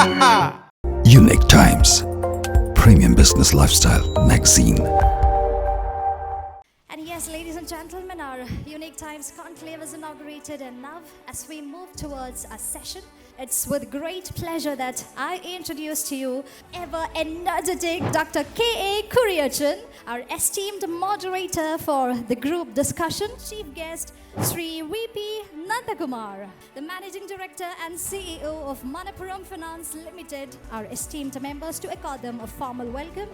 Unique Times, Premium Business Lifestyle Magazine. And yes, ladies and gentlemen, our Unique Times Conclave is inaugurated, and now as we move towards our session, it's with great pleasure that I introduce to you ever energetic Dr. K.A. Kuriyachan, our esteemed moderator for the group discussion, chief guest Sri V.P. Nandakumar, the Managing Director and CEO of Manappuram Finance Limited, our esteemed members, to accord them a formal welcome.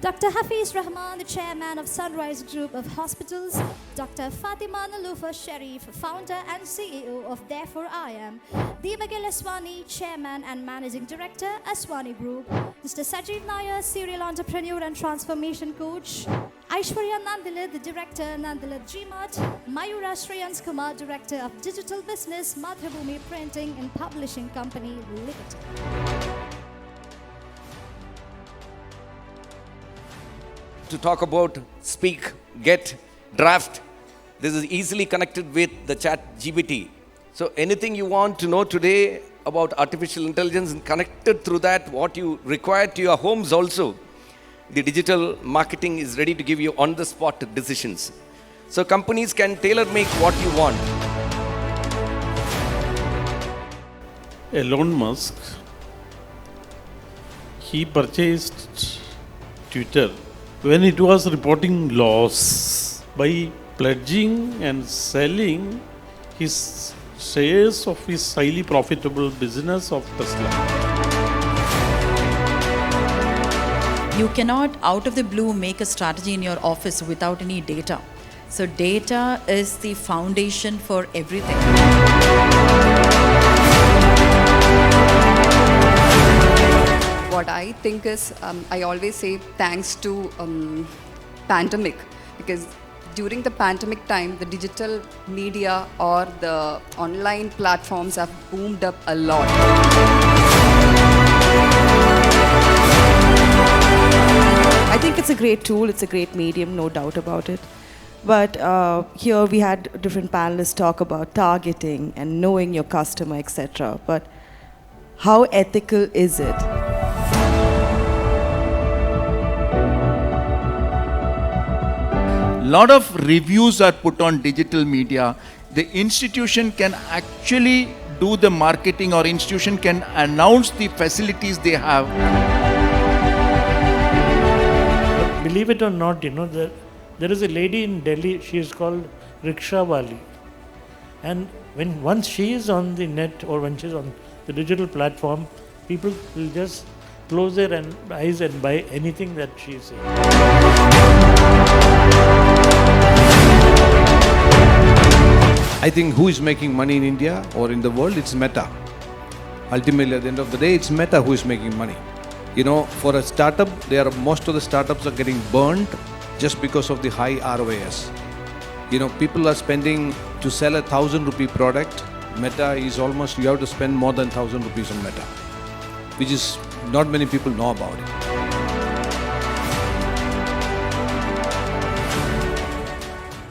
Dr. Hafeez Rahman, the Chairman of Sunrise Group of Hospitals, Dr. Fathima Nilufer Sharif, Founder and CEO of Therefore I Am, Deepak Aswani, Chairman and Managing Director, Aswani Group, Mr. Sajeev Nair, Serial Entrepreneur and Transformation Coach, Aishwarya Nandilath, the Director, Nandilath Mart, Mayura Shreyams, Kumar, Director of Digital Business, Mathrubhumi Printing and Publishing Company Limited. To talk about speak, get, draft. This is easily connected with the chat GPT. So anything you want to know today about artificial intelligence and connected through that, what you require to your homes also, the digital marketing is ready to give you on-the-spot decisions. So companies can tailor-make what you want. Elon Musk, he purchased Twitter when it was reporting loss by pledging and selling his shares of his highly profitable business of Tesla. You cannot out of the blue make a strategy in your office without any data. So data is the foundation for everything. What I think is, I always say thanks to pandemic, because during the pandemic time, the digital media or the online platforms have boomed up a lot. I think it's a great tool, it's a great medium, no doubt about it. But here we had different panelists talk about targeting and knowing your customer, etc. But how ethical is it? Lot of reviews are put on digital media. The institution can actually do the marketing, or institution can announce the facilities they have. Believe it or not, there is a lady in Delhi, she is called Rickshaw Wali. And once she is on the net or when she is on the digital platform, people will just close their eyes and buy anything that she is saying. I think who is making money in India or in the world, it's Meta. Ultimately, at the end of the day, it's Meta who is making money. For a startup, most of the startups are getting burned just because of the high ROAS. People are spending to sell 1,000 rupee product. Meta is almost, you have to spend more than 1,000 rupees on Meta, which is not many people know about it.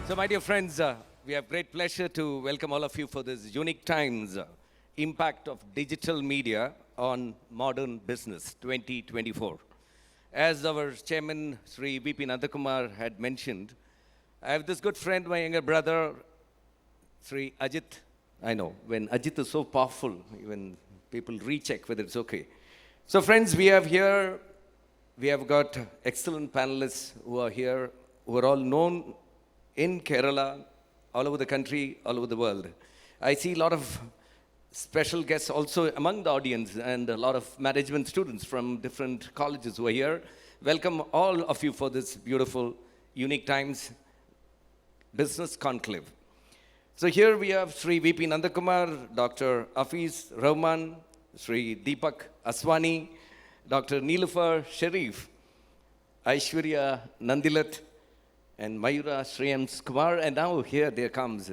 So my dear friends, we have great pleasure to welcome all of you for this Unique Times Impact of Digital Media on Modern Business 2024. As our chairman, Sri V.P. Nandakumar had mentioned, I have this good friend, my younger brother, Sri Ajit. I know, when Ajit is so powerful, even people recheck whether it's okay. So friends, we have got excellent panelists who are here, who are all known in Kerala, all over the country, all over the world. I see a lot of special guests also among the audience, and a lot of management students from different colleges who are here. Welcome all of you for this beautiful Unique Times Business Conclave. So here we have Sri V.P. Nandakumar, Dr. Hafeez Rahman, Sri Deepak Aswani, Dr. Nilufer Sharif, Aishwarya Nandilath, and Mayura Shreyams Kumar. And now here there comes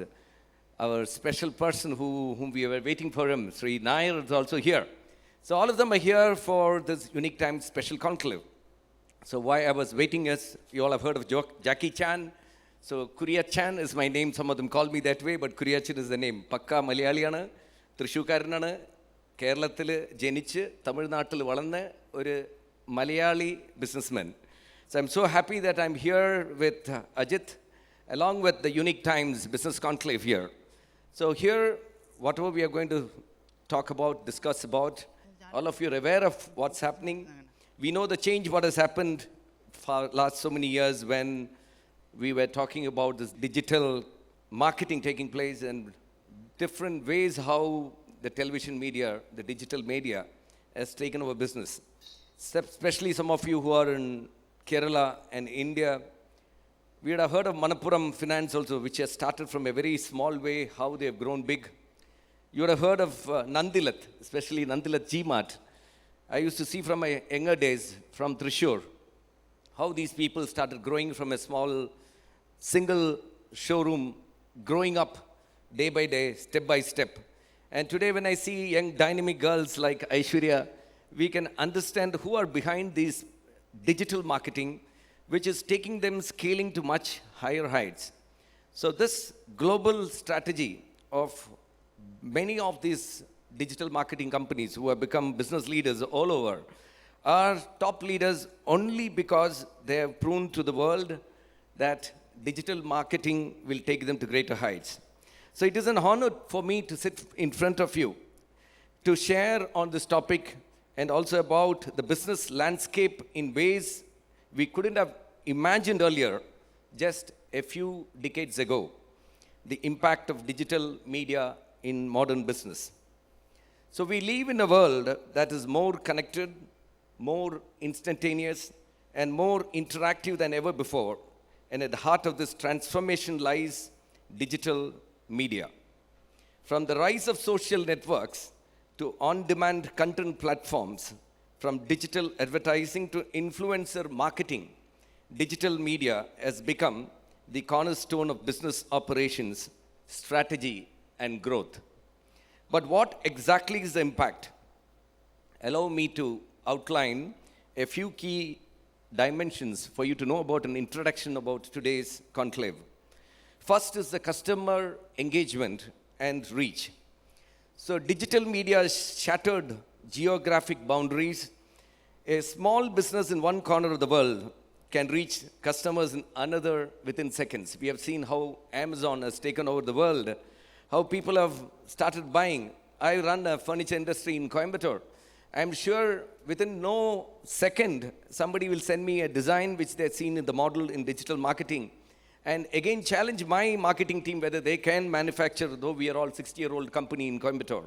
our special person whom we were waiting for him, Sri Nair is also here. So all of them are here for this Unique Times Special Conclave. So why I was waiting is, you all have heard of Jackie Chan. So Kuriyachan is my name. Some of them call me that way, but Kuriyachan is the name. Pakka Malayaliyana, Trishukarnana, കേരളത്തിൽ ജനിച്ച് തമിഴ്നാട്ടിൽ വളർന്ന ഒരു Malayali businessman. So I'm so happy that I'm here with Ajit, along with the Unique Times Business Conclave here. So here, whatever we are going to talk about, discuss about, all of you are aware of what's happening. We know the change what has happened for last so many years when we were talking about this digital marketing taking place and different ways how the television media, the digital media has taken over business. Especially some of you who are in Kerala and India, we would have heard of Manappuram Finance also, which has started from a very small way, how they have grown big. You would have heard of Nandilath, especially Nandilath Mart. I used to see from my younger days from Thrissur, how these people started growing from a small single showroom, growing up day by day, step by step. And today when I see young dynamic girls like Aishwarya, we can understand who are behind these digital marketing, which is taking them scaling to much higher heights. So this global strategy of many of these digital marketing companies who have become business leaders all over are top leaders only because they have proven to the world that digital marketing will take them to greater heights. So it is an honor for me to sit in front of you to share on this topic and also about the business landscape in ways we couldn't have imagined earlier just a few decades ago. The impact of digital media in modern business. So we live in a world that is more connected, more instantaneous, and more interactive than ever before. And at the heart of this transformation lies digital media. From the rise of social networks to on-demand content platforms, from digital advertising to influencer marketing, digital media has become the cornerstone of business operations, strategy, and growth. But what exactly is the impact? Allow me to outline a few key dimensions for you to know about an introduction about today's conclave. First is the customer engagement and reach. So digital media has shattered geographic boundaries. A small business in one corner of the world can reach customers in another within seconds. We have seen how Amazon has taken over the world, how people have started buying. I run a furniture industry in Coimbatore. I'm sure within no second, somebody will send me a design which they've seen in the model in digital marketing. And again, challenge my marketing team whether they can manufacture, though we are all 60-year-old company in Coimbatore.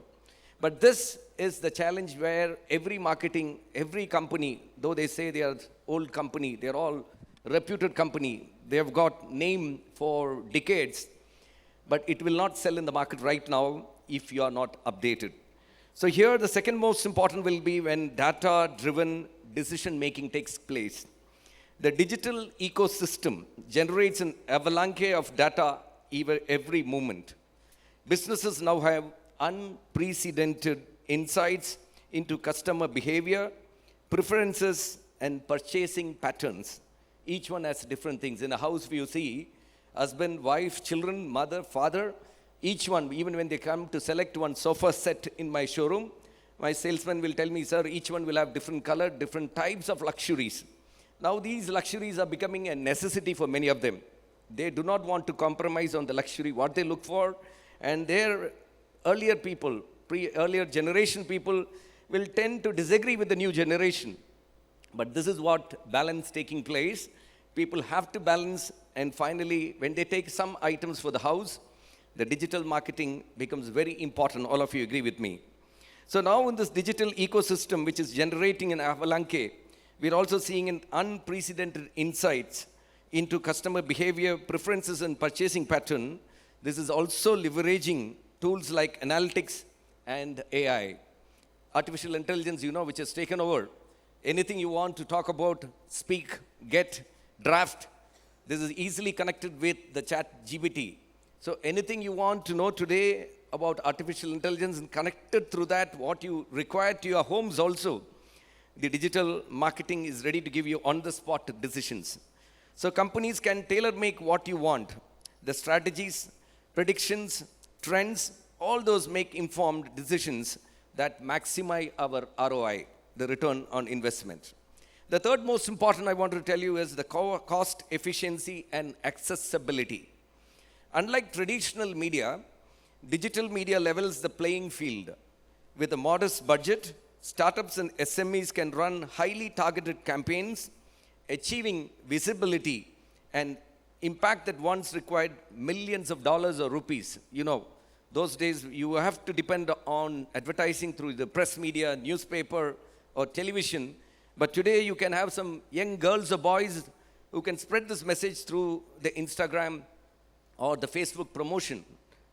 But this is the challenge where every marketing, every company, though they say they are old company, they are all reputed company, they have got name for decades, but it will not sell in the market right now if you are not updated. So here the second most important will be when data-driven decision-making takes place. The digital ecosystem generates an avalanche of data every moment. Businesses now have unprecedented insights into customer behavior, preferences, and purchasing patterns. Each one has different things. In a house, you see husband, wife, children, mother, father, each one, even when they come to select one sofa set in my showroom, my salesman will tell me, sir, each one will have different color, different types of luxuries. Now these luxuries are becoming a necessity for many of them. They do not want to compromise on the luxury, what they look for, and their earlier people, earlier generation people will tend to disagree with the new generation. But this is what balance taking place. People have to balance, and finally, when they take some items for the house, the digital marketing becomes very important. All of you agree with me. So now in this digital ecosystem, which is generating an avalanche, we're also seeing an unprecedented insights into customer behavior, preferences, and purchasing pattern. This is also leveraging tools like analytics and AI. Artificial intelligence, which has taken over. Anything you want to talk about, speak, get, draft, this is easily connected with the chat GPT. So anything you want to know today about artificial intelligence and connected through that, what you require to your homes also, the digital marketing is ready to give you on-the-spot decisions. So companies can tailor-make what you want. The strategies, predictions, trends, all those make informed decisions that maximize our ROI, the return on investment. The third most important I want to tell you is the cost efficiency and accessibility. Unlike traditional media, digital media levels the playing field. With a modest budget, startups and SMEs can run highly targeted campaigns, achieving visibility and impact that once required millions of dollars or rupees. You know, those days you have to depend on advertising through the press media, newspaper, or television. But today you can have some young girls or boys who can spread this message through the Instagram or the Facebook promotion.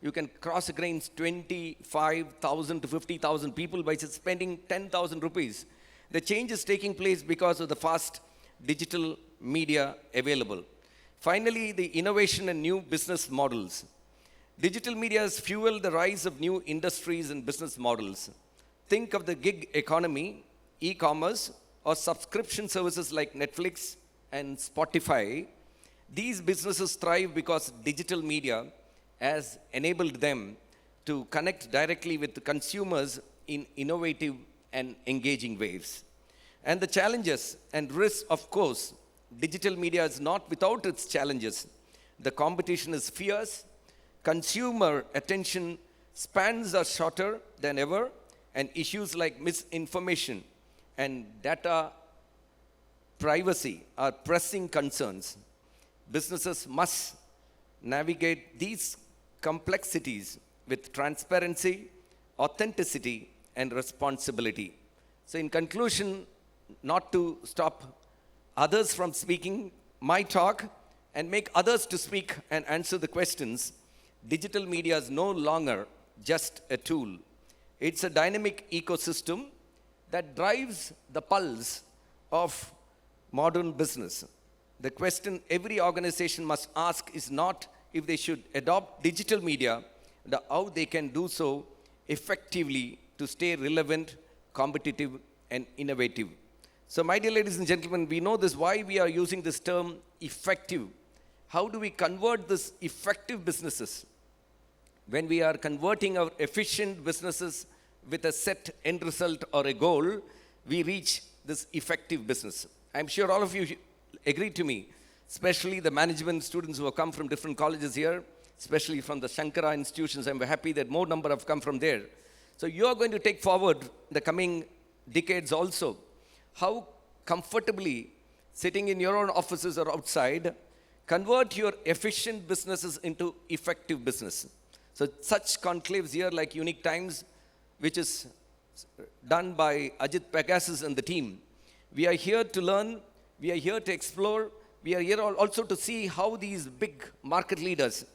You can cross against 25,000 to 50,000 people by just spending 10,000 rupees. The change is taking place because of the fast digital media available. Finally, the innovation and new business models. Digital media has fueled the rise of new industries and business models. Think of the gig economy, e-commerce, or subscription services like Netflix and Spotify. These businesses thrive because digital media has enabled them to connect directly with the consumers in innovative and engaging ways. And the challenges and risks, of course, digital media is not without its challenges. The competition is fierce, consumer attention spans are shorter than ever, and issues like misinformation and data privacy are pressing concerns. Businesses must navigate these complexities with transparency, authenticity, and responsibility. So in conclusion, not to stop others from speaking my talk and make others to speak and answer the questions, digital media is no longer just a tool. It's a dynamic ecosystem that drives the pulse of modern business. The question every organization must ask is not if they should adopt digital media, but how they can do so effectively to stay relevant, competitive, and innovative. So, my dear ladies and gentlemen, we know this, why we are using this term effective. How do we convert this effective businesses? When we are converting our efficient businesses with a set end result or a goal, we reach this effective business. I'm sure all of you agree to me, especially the management students who have come from different colleges here, especially from the Shankara institutions. I'm happy that more number have come from there. So you are going to take forward the coming decades also, how comfortably sitting in your own offices or outside, convert your efficient businesses into effective business. So such conclaves here like Unique Times, which is done by Ajit Pegasus and the team. We are here to learn, we are here to explore, we are here also to see how these big market leaders,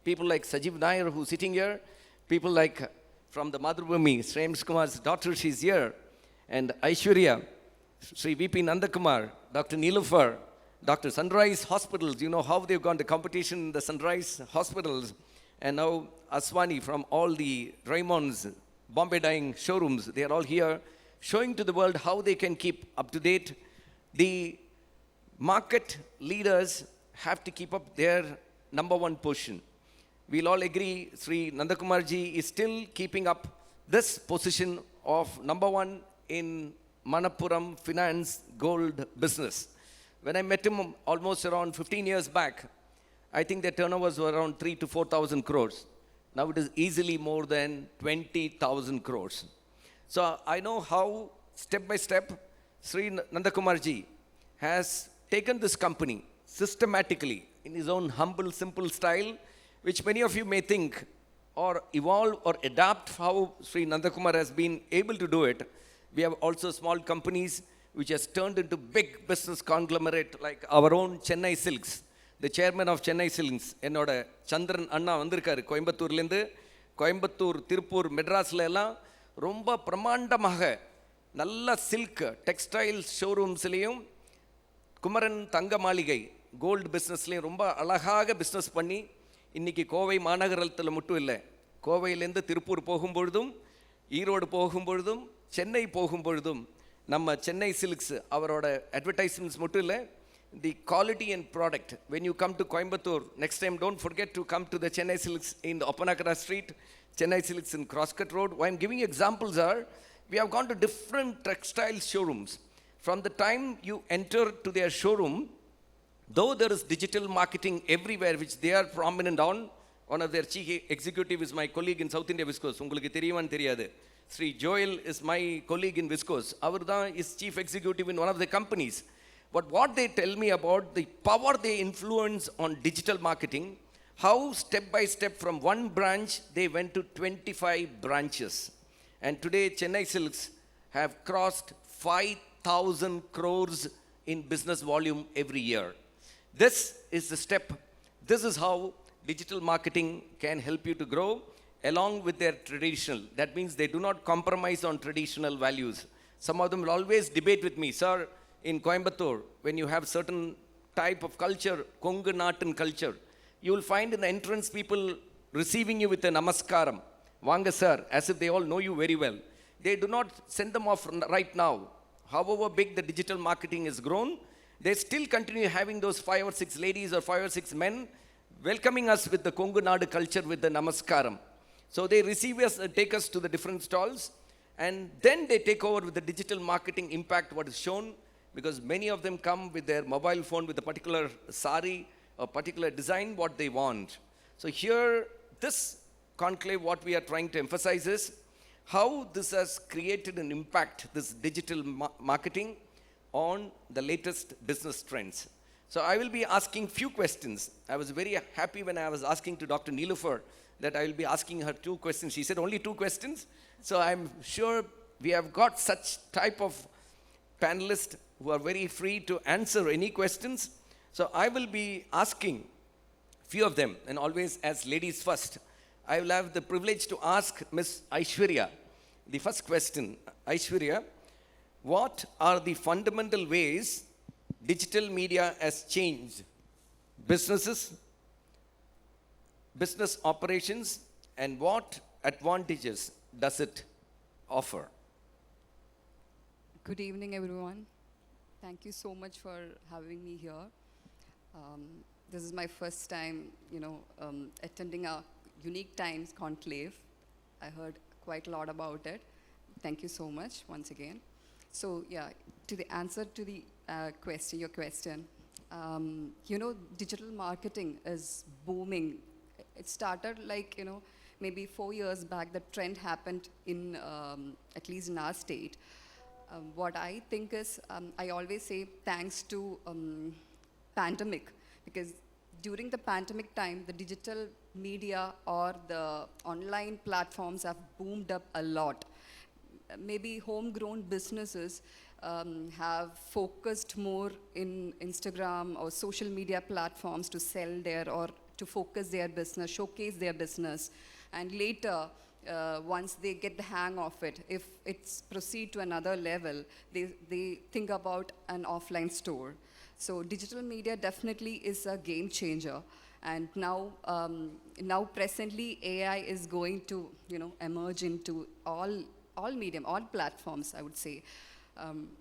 people like Sajeev Nair who's sitting here, people like from the Mathrubhumi, Shreyams Kumar's daughter, she's here, and Aishwarya, Sri VP Nandakumar, Dr. Nilufer, Dr. Sunrise Hospitals, you know how they've gone to competition in the Sunrise Hospitals, and now Aswani from all the Raymond's Bombay dyeing showrooms, they are all here showing to the world how they can keep up to date. The market leaders have to keep up their number one position. We'll all agree Sri Nandakumar ji is still keeping up this position of number one in Manappuram Finance Gold business. When I met him almost around 15 years back, I think their turnovers were around 3,000 to 4,000 crores. Now it is easily more than 20,000 crores. So I know how step by step Sri Nandakumar ji has taken this company systematically in his own humble, simple style, which many of you may think or evolve or adapt how Sri Nandakumar has been able to do it. We have also small companies which has turned into big business conglomerate like our own Chennai Silks. The chairman of Chennai Silks, என்னோட சந்திரன் அண்ணா வந்திருக்காரு கோயம்புத்தூர்லேருந்து. கோயம்புத்தூர், திருப்பூர், மெட்ராஸ்ல எல்லாம் ரொம்ப பிரமாண்டமாக நல்ல silk textile ஷோரூம்ஸ்லேயும் Kumaran தங்க மாளிகை கோல்டு பிஸ்னஸ்லேயும் ரொம்ப அழகாக பிஸ்னஸ் பண்ணி இன்றைக்கி கோவை மாநகரத்தில் மட்டும் இல்லை, கோவையிலேருந்து திருப்பூர் போகும்பொழுதும், ஈரோடு போகும்பொழுதும், சென்னை போகும்பொழுதும் நம்ம சென்னை சில்க்ஸ் அவரோட அட்வர்டைஸ்மெண்ட்ஸ் மட்டும் இல்லை, the quality and product. When you come to Coimbatore, next time don't forget to come to the Chennai Silks in the Oppanakara Street, Chennai Silks in Crosscut Road. Why I'm giving you examples are, we have gone to different textile showrooms. From the time you enter to their showroom, though there is digital marketing everywhere, which they are prominent on, one of their chief executive is my colleague in South India Viscose. உங்களுக்கு தெரியுமான்னு தெரியாது. Sri Joel is my colleague in Viscose. அவர் தான் is chief executive in one of the companies. But what they tell me about the power they influence on digital marketing, how step by step from one branch they went to 25 branches. And today Chennai Silks have crossed 5,000 crores in business volume every year. This is the step. This is how digital marketing can help you to grow along with their traditional. That means they do not compromise on traditional values. Some of them will always debate with me, sir, in Coimbatore, when you have certain type of culture, Kongu Natan culture, you will find in the entrance people receiving you with a namaskaram. Vanga sir, as if they all know you very well. They do not send them off right now. However big the digital marketing has grown, they still continue having those 5 or 6 ladies or 5 or 6 men welcoming us with the Kongu Nadu culture with the namaskaram. So they receive us, take us to the different stalls, and then they take over with the digital marketing impact, what is shown, because many of them come with their mobile phone with a particular sari, a particular design, what they want. So here, this conclave, what we are trying to emphasize is how this has created an impact, this digital marketing, on the latest business trends. So I will be asking few questions. I was very happy when I was asking to Dr. Nilufer that I will be asking her 2 questions. She said only 2 questions. So I'm sure we have got such type of panelists who are very free to answer any questions. So I will be asking few of them, and always as ladies first. I will have the privilege to ask Miss Aishwarya the first question. Aishwarya, what are the fundamental ways digital media has changed businesses, business operations, and what advantages does it offer? Good evening, everyone. Thank you so much for having me here. This is my first time, attending a Unique Times Conclave. I heard quite a lot about it. Thank you so much once again. So yeah, to the answer to the question, your question, digital marketing is booming. It started like, maybe 4 years back, the trend happened in, at least in our state. What I think is, I always say thanks to pandemic, because during the pandemic time, the digital media or the online platforms have boomed up a lot. Maybe homegrown businesses have focused more in Instagram or social media platforms to sell their, or to focus their business, showcase their business. And later, once they get the hang of it, if it's proceed to another level, they think about an offline store. So digital media definitely is a game changer. And now presently AI is going to emerge into all medium, all platforms, I would say.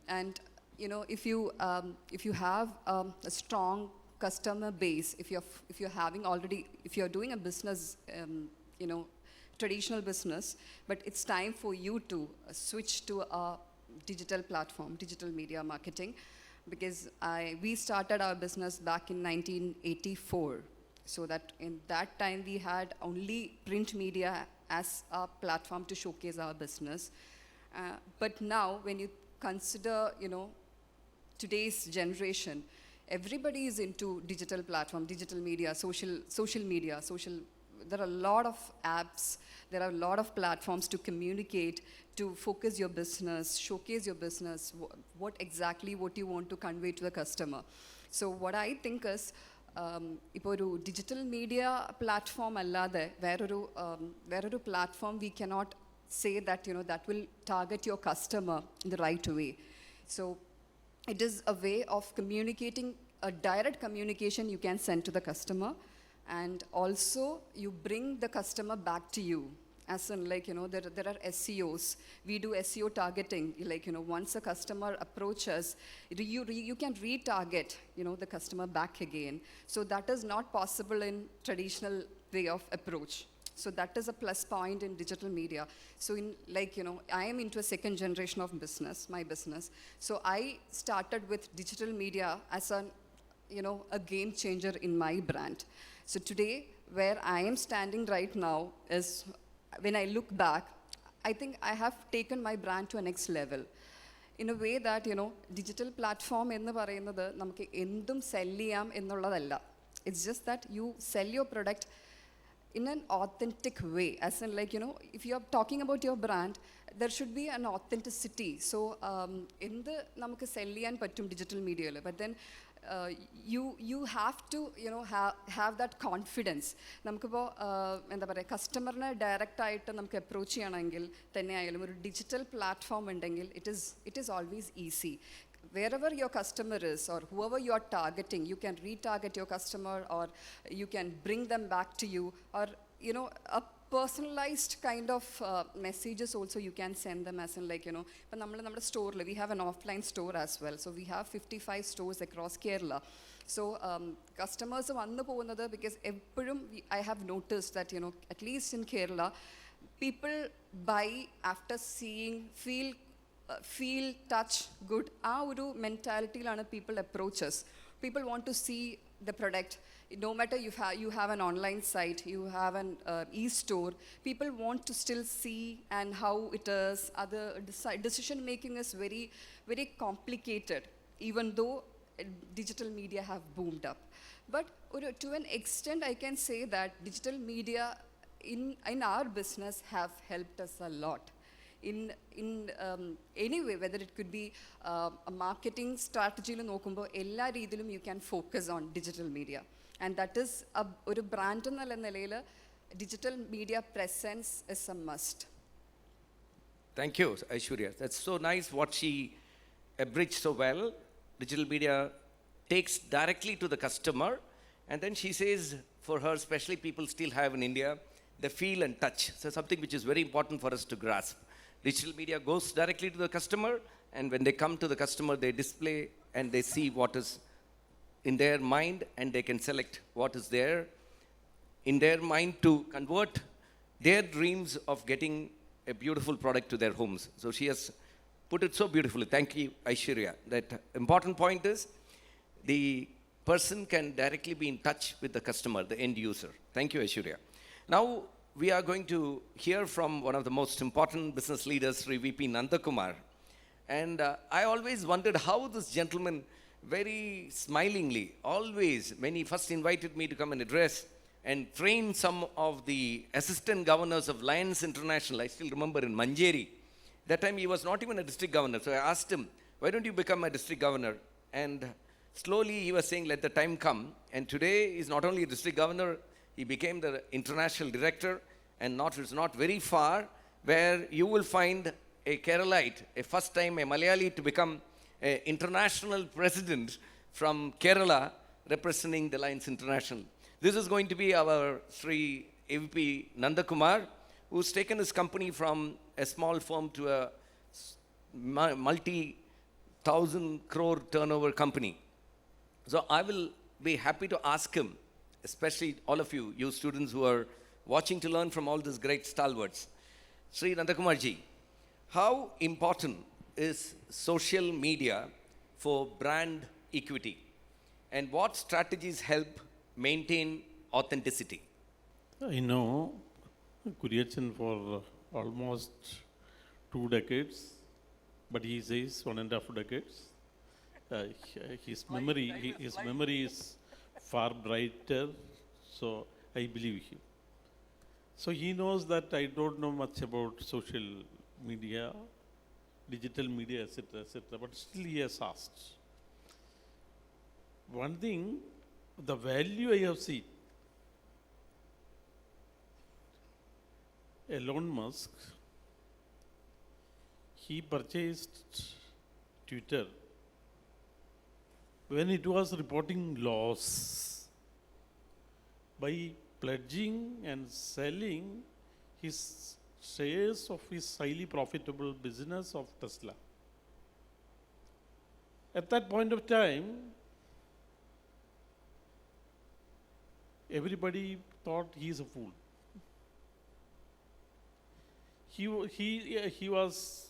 And if you have a strong customer base, if you're having already, if you're doing a business, traditional business, but it's time for you to switch to a digital platform, digital media marketing, because we started our business back in 1984. So that in that time we had only print media as a platform to showcase our business. But now when you consider, today's generation, everybody is into digital platform, digital media, social media, there are a lot of apps, there are a lot of platforms to communicate, to focus your business, showcase your business, what you want to convey to the customer. So what I think is, ഇപ്പോൾ ഒരു digital media platform അല്ലാതെ വേറൊരു platform we cannot say that that will target your customer in the right way. So it is a way of communicating, a direct communication you can send to the customer, and also you bring the customer back to you as in like, there are SEOs. We do SEO targeting. Like, once a customer approaches, you can retarget, the customer back again. So that is not possible in traditional way of approach. So that is a plus point in digital media. So in like, I am into a second generation of business, my business. So I started with digital media as a game changer in my brand. So today, where I am standing right now is, when I look back, I think I have taken my brand to a next level. In a way that, digital platform ennu parayunnathu namukku endum sell cheyam ennulladalla. It's just that you sell your product in an authentic way. As in like, if you're talking about your brand, there should be an authenticity. So, endu namukku sell cheyan pattum digital media, but then you have to have that confidence. നമുക്കിപ്പോൾ എന്താ പറയുക, കസ്റ്റമറിനെ direct ആയിട്ട് നമുക്ക് approach ചെയ്യണമെങ്കിൽ തന്നെ ആയാലും ഒരു digital platform ഉണ്ടെങ്കിൽ it is always easy. Wherever your customer is or whoever you are targeting, you can retarget your customer, or you can bring them back to you, or a personalized kind of messages also you can send them, as in like, but നമ്മുടെ store, we have an offline store as well. So we have 55 stores across Kerala. So customers vannu povunathu, because eppozhum I have noticed that at least in Kerala, people buy after seeing, feel, touch good. ആ ഒരു മെൻറ്റാലിറ്റിയിലാണ് people approach us. People want to see the product. No matter you have an online site, you have an e-store, people want to still see and how it is. Other decision making is very, very complicated, even though digital media have boomed up. But to an extent, I can say that digital media in our business have helped us a lot. In any way, whether it could be a marketing strategy, ella reethilum you can focus on digital media, and that is a brand enna nilayil digital media presence is a must. Thank you, Aishwarya. That's so nice what she abridged so well. Digital media takes directly to the customer, and then she says, for her, especially people still have in India, the feel and touch. So something which is very important for us to grasp. Digital media goes directly to the customer, and when they come to the customer, they display and they see what is in their mind, and they can select what is there in their mind to convert their dreams of getting a beautiful product to their homes. So she has put it so beautifully. Thank you, Aishwarya. That important point is the person can directly be in touch with the customer, the end user. Thank you, Aishwarya. Now, we are going to hear from one of the most important business leaders, Sri VP Nandakumar. And I always wondered how this gentleman, very smilingly, always, when he first invited me to come and address and train some of the assistant governors of Lions International, I still remember in Manjeri. That time he was not even a district governor. So I asked him, why don't you become a district governor? And slowly he was saying, let the time come. And today he's not only a district governor, he became the international director, and it's not very far where you will find a Keralite, a first time a Malayali to become an international president from Kerala representing the Lions International. This is going to be our Sri AVP Nandakumar, who's taken his company from a small firm to a multi-thousand crore turnover company. So I will be happy to ask him, especially all of you, you students who are watching to learn from all these great stalwarts. Sri Nandakumar ji, how important is social media for brand equity? And what strategies help maintain authenticity? I know Kuriyachan for almost 2 decades, but he says 1.5 decades. His memory is far brighter, so I believe him. So he knows that I don't know much about social media, digital media, etc., but still he has asked. One thing, the value I have seen, Elon Musk, he purchased Twitter when it was reporting loss by pledging and selling his shares of his highly profitable business of Tesla. At that point of time, everybody thought he is a fool. He was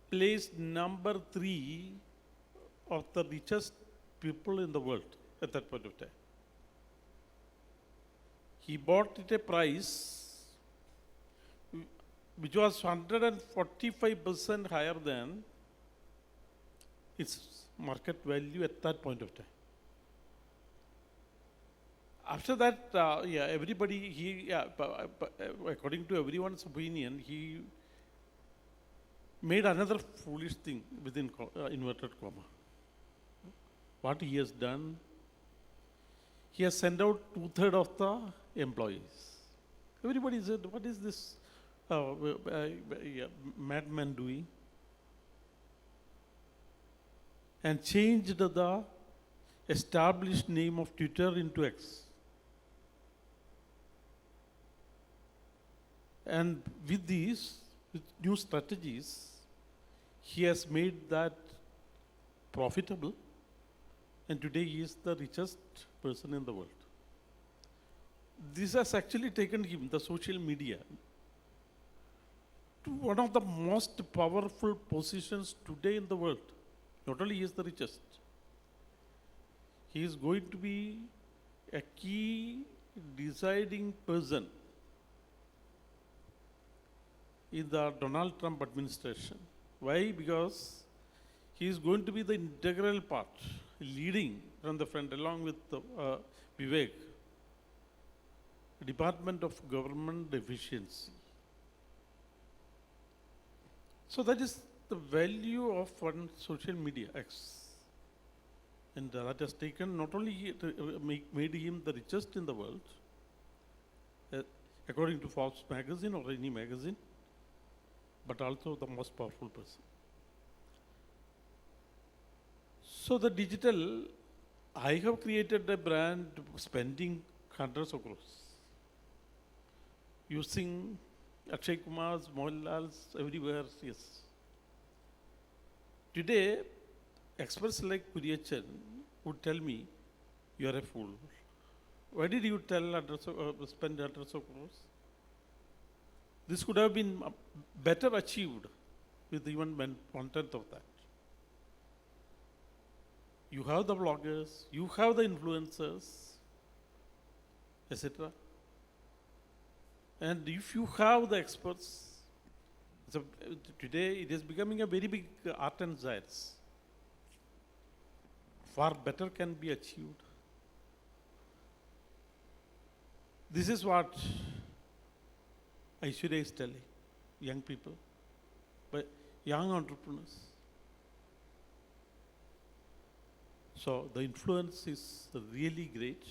placed number 3 of the richest people in the world at that point of time. He bought at a price which was 145% higher than its market value at that point of time. After that, everybody, according to everyone's opinion, he made another foolish thing within inverted comma. What he has done, he has sent out 2/3 of the employees. Everybody said, what is this madman doing? And changed the established name of Twitter into X. And with new strategies, he has made that profitable, and today he is the richest person in the world. This has actually taken him, the social media, to one of the most powerful positions today in the world. Not only he is the richest, he is going to be a key deciding person in the Donald Trump administration. Why? Because he is going to be the integral part, leading from the front along with Vivek, Department of Government Efficiency. So that is the value of one social media, X. And that has taken not only made him the richest in the world, according to Forbes magazine or any magazine, but also the most powerful person. So the digital, I have created a brand spending hundreds of crores, using Akshay Kumar's, Mohanlal's, everywhere, yes. Today, experts like Kuriyachan would tell me, you are a fool. Why did you spend hundreds of crores? This could have been better achieved with even 1/10 of that. You have the bloggers, you have the influencers, etc. And if you have the experts, so today it is becoming a very big art and science. Far better can be achieved. This is what Aishwarya is telling young people, but young entrepreneurs. So the influence is really great.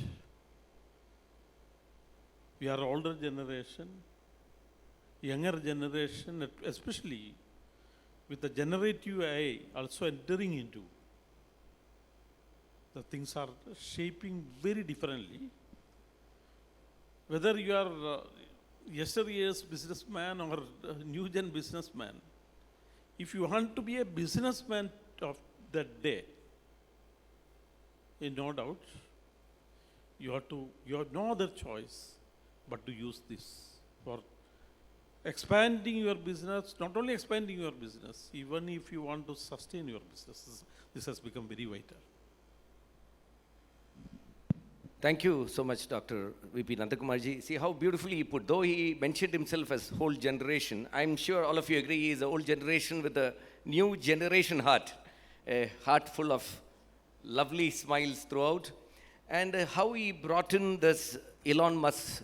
We are older generation, younger generation, especially with the generative AI also entering into, the things are shaping very differently. Whether you are yesterday's businessman or new gen businessman, if you want to be a businessman of that day, no doubt, you have no other choice but to use this for expanding your business. Not only expanding your business, even if you want to sustain your business, this has become very vital. Thank you so much, Dr. V.P. Nandakumarji. See how beautifully he put, though he mentioned himself as whole generation, I'm sure all of you agree he is a old generation with a new generation heart, a heart full of lovely smiles throughout. And how he brought in this Elon Musk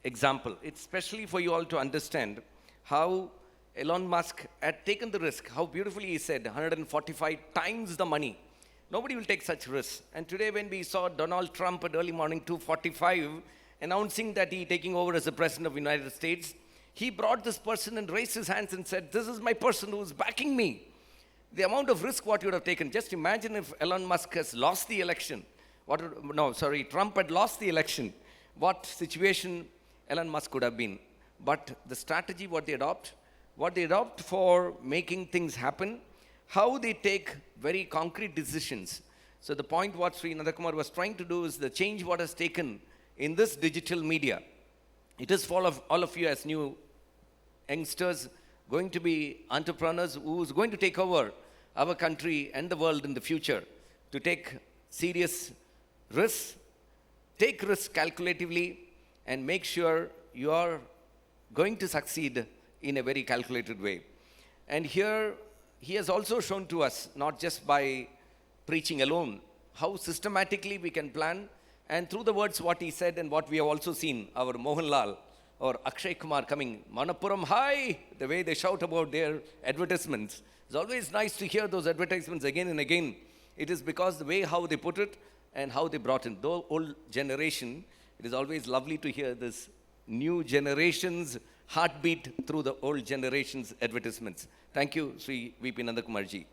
example. It's especially for you all to understand how Elon Musk had taken the risk, how beautifully he said, 145 times the money. Nobody will take such risks. And today when we saw Donald Trump at early morning 2:45 announcing that he taking over as the President of the United States, he brought this person and raised his hands and said, this is my person who is backing me. The amount of risk what you would have taken. Just imagine if Elon Musk has lost the election. Trump had lost the election. What situation Elon Musk could have been. but the strategy what they adopt for making things happen, how they take very concrete decisions. So the point what Sri Nandakumar was trying to do is the change what has taken in this digital media. It is for all of you as new youngsters going to be entrepreneurs who is going to take over our country and the world in the future, to take serious risks, take risks calculatively, and make sure you are going to succeed in a very calculated way. And here he has also shown to us, not just by preaching alone, how systematically we can plan, and through the words what he said and what we have also seen, our Mohanlal or Akshay Kumar coming, Manappuram Hi, the way they shout about their advertisements. It's always nice to hear those advertisements again and again. It is because the way how they put it and how they brought in. Though old generation, it is always lovely to hear this new generation's heartbeat through the old generation's advertisements. Thank you, Sri V.P. Nandakumarji.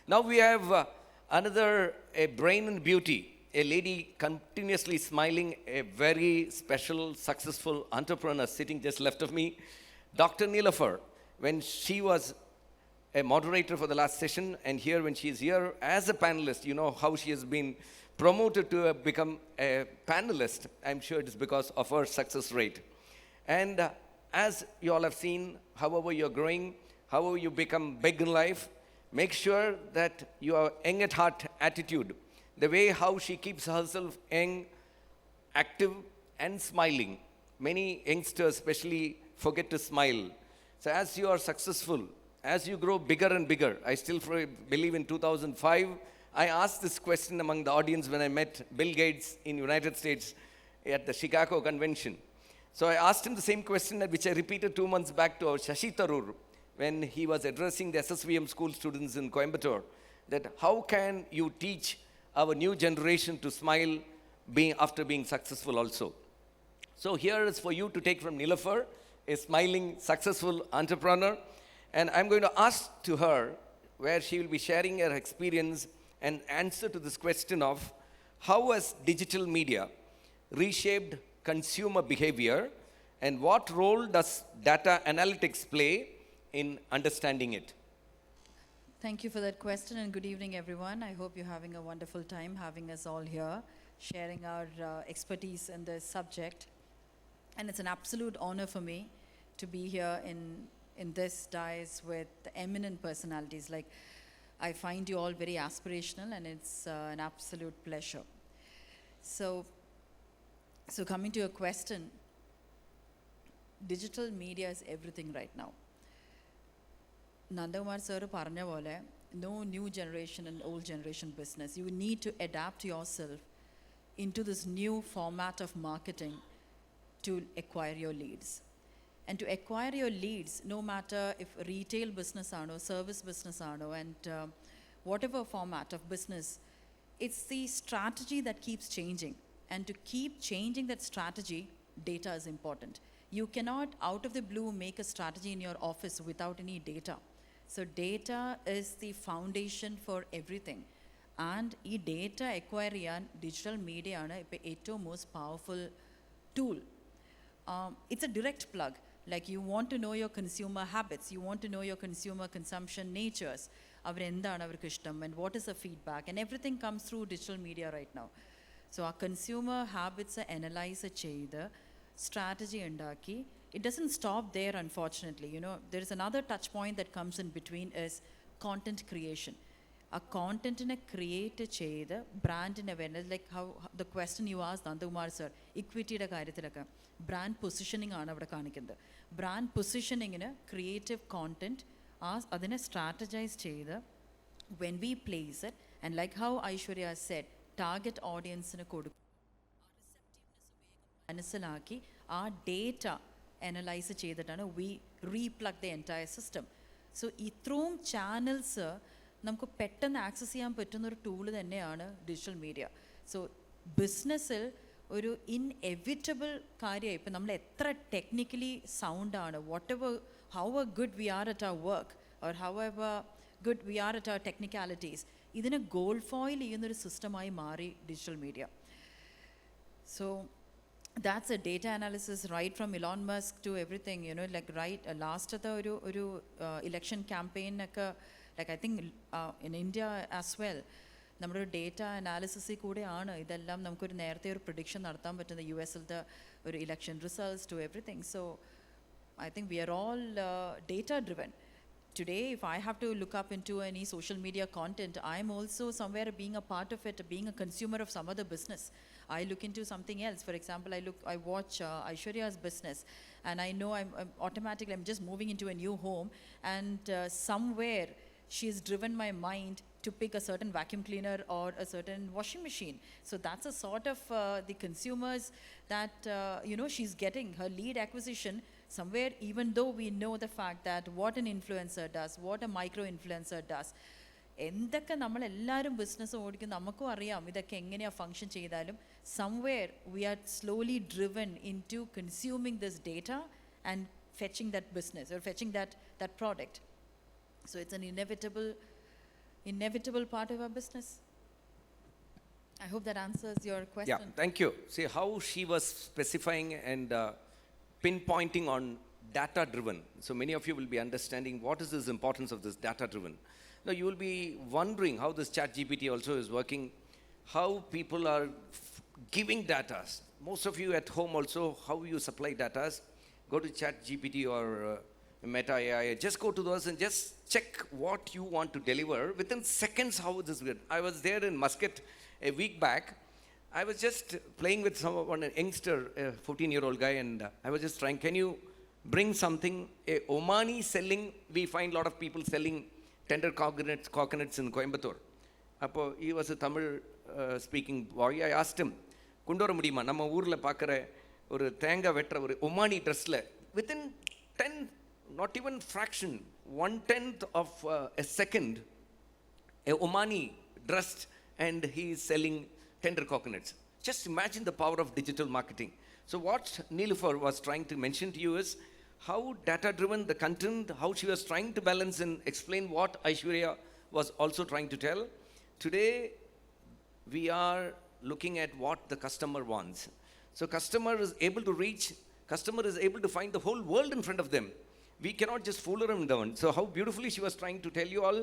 Now we have another a brain and beauty, a lady continuously smiling, a very special, successful entrepreneur sitting just left of me, Dr. Nilufer. When she was a moderator for the last session, and here when she is here as a panelist, you know how she has been promoted to become a panelist. I'm sure it is because of her success rate. And as you all have seen, however you're growing, however you become big in life, make sure that you are young at heart attitude. The way how she keeps herself young, active, and smiling. Many youngsters especially forget to smile. So as you are successful, as you grow bigger and bigger, I still believe in 2005, I asked this question among the audience when I met Bill Gates in United States at the Chicago Convention. So I asked him the same question which I repeated 2 months back to our Shashi Tharoor when he was addressing the SSVM school students in Coimbatore, that how can you teach our new generation to smile after being successful also. So here is for you to take from Nilufer, a smiling, successful entrepreneur. And I'm going to ask to her where she will be sharing her experience and answer to this question of how has digital media reshaped consumer behavior, and what role does data analytics play in understanding it? Thank you for that question, and good evening, everyone. I hope you're having a wonderful time having us all here, sharing our expertise in this subject. And it's an absolute honor for me to be here in this dais with eminent personalities. Like, I find you all very aspirational, and it's an absolute pleasure. So coming to your question, digital media is everything right now. Nandakumar sir paranja pole, no new generation and old generation business. You need to adapt yourself into this new format of marketing to acquire your leads. And to acquire your leads, no matter if retail business or service business and whatever format of business, it's the strategy that keeps changing. And to keep changing that strategy, data is important. You cannot, out of the blue, make a strategy in your office without any data. So data is the foundation for everything. And this data acquire digital media is the most powerful tool. It's a direct plug. Like, you want to know your consumer habits, you want to know your consumer consumption natures, and what is the feedback, and everything comes through digital media right now. So our consumer habits are analyzed, strategy undaki. It doesn't stop there, unfortunately. You know, there is another touch point that comes in between is content creation. A content in a create brand in awareness, like how the question you asked Nandakumar sir, equity brand positioning brand positioning in a creative content as adine strategize when we place it, and like how Aishwarya said, target audience in a code our data analyze we replug the entire system. So ithroom channels നമുക്ക് പെട്ടെന്ന് access ചെയ്യാൻ പറ്റുന്ന ഒരു tool തന്നെയാണ് digital media. So ബിസിനസ്സിൽ ഒരു inevitable കാര്യമായി ഇപ്പം നമ്മൾ എത്ര ടെക്നിക്കലി സൗണ്ടാണ്, how good we are at our work or how good we are at our technicalities, ഇതിനെ ഗോൾഡ് ഫോയിൽ ചെയ്യുന്നൊരു സിസ്റ്റമായി മാറി digital media. So that's a data analysis right from Elon Musk to everything, like right last election campaign, like I think in India as well. നമ്മുടെ ഒരു data അനാലിസിസിൽ കൂടെയാണ് ഇതെല്ലാം നമുക്കൊരു നേരത്തെ ഒരു പ്രഡിക്ഷൻ നടത്താൻ പറ്റുന്ന US-ത്തെ ഒരു election results to everything. So I think we are all data driven. Today, if I have to look up into any social media content, I'm also somewhere being a part of it, being a consumer of some other business. I look into something else. For example, I watch Aishwarya's business, and I know I'm automatically, I'm just moving into a new home, and somewhere she's driven my mind to pick a certain vacuum cleaner or a certain washing machine. So that's a sort of the consumers that, she's getting her lead acquisition somewhere, even though we know the fact that what an influencer does, what a micro-influencer does. എന്തൊക്കെ നമ്മളെല്ലാവരും business ഓടിക്കും, നമുക്കും അറിയാം ഇതൊക്കെ എങ്ങനെയാണ് function ചെയ്താലും somewhere we are slowly driven into consuming this data and fetching that business or fetching that product. So it's an inevitable part of our business. I hope that answers your question. Yeah, thank you. See how she was specifying and pinpointing on data driven. So many of you will be understanding what is this importance of this data driven. Now you will be wondering how this chat GPT also is working, how people are giving data. Most of you at home also, how you supply data. Go to chat GPT or Meta AI, just go to those and just check what you want to deliver. Within seconds, how this is. I was there in Muscat a week back. I was just playing with an youngster, a 14-year-old guy, and I was just trying, can you bring something, a Omani selling, we find a lot of people selling tender coconuts in Coimbatore. He was a Tamil speaking boy. I asked him, Kundora Mudima, Nama Urla Pakare, or Tanga Vetra, or Omani dressle. Within 10, not even fraction, 1/10 of a second, a Omani dressed, and he is selling tender coconuts. Just imagine the power of digital marketing. So what Nilufer was trying to mention to you is how data driven the content, how she was trying to balance and explain what Aishwarya was also trying to tell. Today, we are looking at what the customer wants. So customer is able to reach, customer is able to find the whole world in front of them. We cannot just fool them down. So how beautifully she was trying to tell you all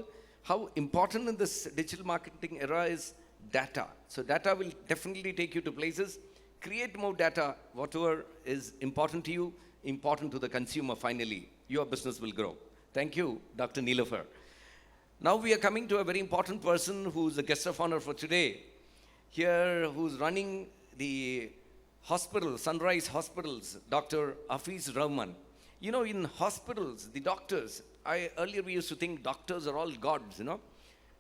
how important in this digital marketing era is data. So data will definitely take you to places. Create more data. Whatever is important to you, important to the consumer finally. Your business will grow. Thank you, Dr. Nilufer. Now we are coming to a very important person who's a guest of honor for today. Here, who's running the hospital, Sunrise Hospitals, Dr. Hafeez Rahman. You know, in hospitals, the doctors, earlier we used to think doctors are all gods,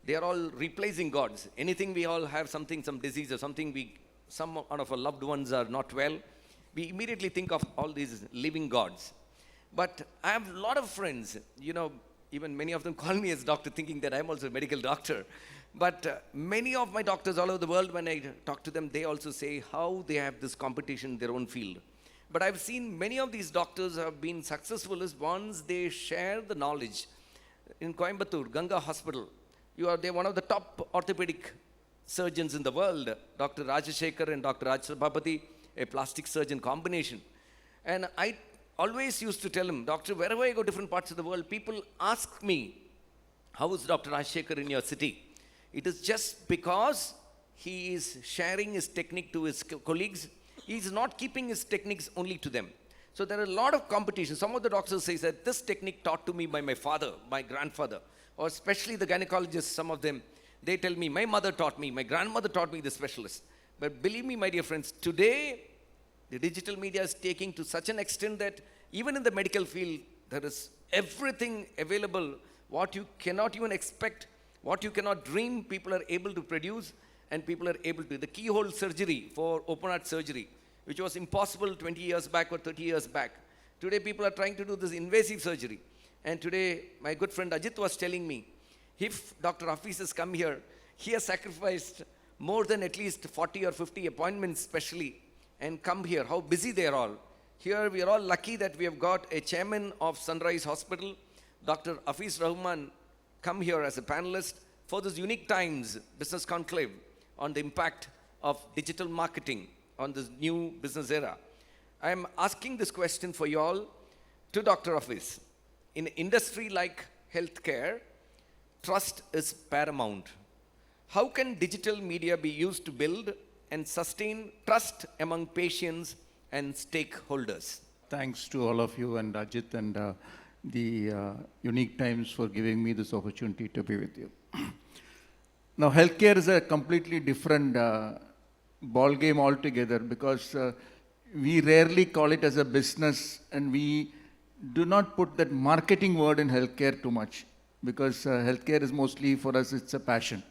They are all replacing gods. Anything we all have something, some disease or something, some of our loved ones are not well, we immediately think of all these living gods. But I have a lot of friends, even many of them call me as doctor thinking that I'm also a medical doctor. But many of my doctors all over the world, when I talk to them, they also say how they have this competition in their own field. But I've seen many of these doctors have been successful is once they share the knowledge. In Coimbatore, Ganga Hospital, they're one of the top orthopedic surgeons in the world, Dr. Rajashekar and Dr. Rajasabapati, a plastic surgeon combination. And I always used to tell him, Doctor, wherever I go different parts of the world, people ask me, how is Dr. Rajashekar in your city? It is just because he is sharing his technique to his colleagues. He is not keeping his techniques only to them. So there are a lot of competition. Some of the doctors say that this technique taught to me by my father, my grandfather, or especially the gynecologists, some of them, they tell me, my mother taught me, my grandmother taught me, the specialist. But believe me, my dear friends, today, the digital media is taking to such an extent that even in the medical field, there is everything available, what you cannot even expect, what you cannot dream, people are able to produce, and people are able to. The keyhole surgery for open heart surgery, which was impossible 20 years back or 30 years back. Today, people are trying to do this invasive surgery. And today, my good friend Ajit was telling me, if Dr. Hafeez has come here, he has sacrificed more than at least 40 or 50 appointments specially and come here, how busy they are all. Here, we are all lucky that we have got a chairman of Sunrise Hospital, Dr. Hafeez Rahman, come here as a panelist for this Unique Times Business Conclave on the impact of digital marketing on this new business era. I am asking this question for you all to Dr. Hafeez. In an industry like healthcare, trust is paramount. How can digital media be used to build and sustain trust among patients and stakeholders? Thanks to all of you and Ajit and the Unique Times for giving me this opportunity to be with you. Now, healthcare is a completely different ball game altogether because we rarely call it as a business, and we do not put that marketing word in healthcare too much because healthcare is mostly for us, it's a passion.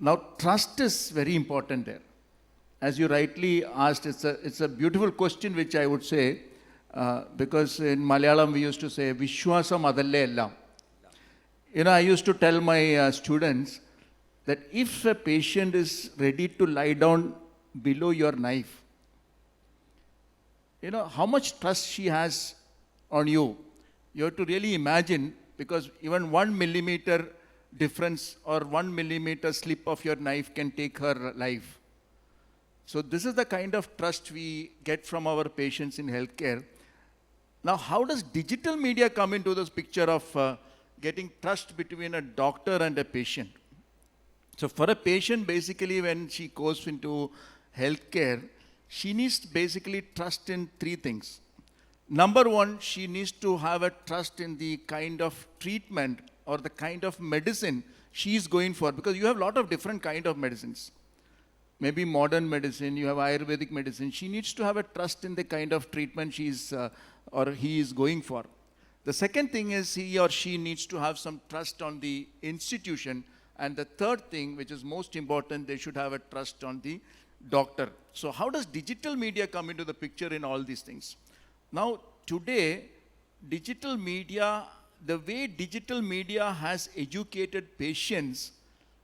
Now, trust is very important there. As you rightly asked, it's a beautiful question, which I would say, because in Malayalam we used to say, Vishwasam adalle ellam. You know, I used to tell my students that if a patient is ready to lie down below your knife, you know, how much trust she has on you. You have to really imagine, because even 1 millimeter difference or 1 millimeter slip of your knife can take her life. So this is the kind of trust we get from our patients in healthcare. Now, how does digital media come into this picture of getting trust between a doctor and a patient? So for a patient, basically, when she goes into healthcare, she needs basically trust in 3 things. Number 1, she needs to have a trust in the kind of treatment or the kind of medicine she is going for, because you have a lot of different kind of medicines. Maybe modern medicine, you have Ayurvedic medicine. She needs to have a trust in the kind of treatment she's or he is going for. The second thing is he or she needs to have some trust on the institution. And the third thing, which is most important, they should have a trust on the doctor. So how does digital media come into the picture in all these things? Now, today, digital media, the way digital media has educated patients,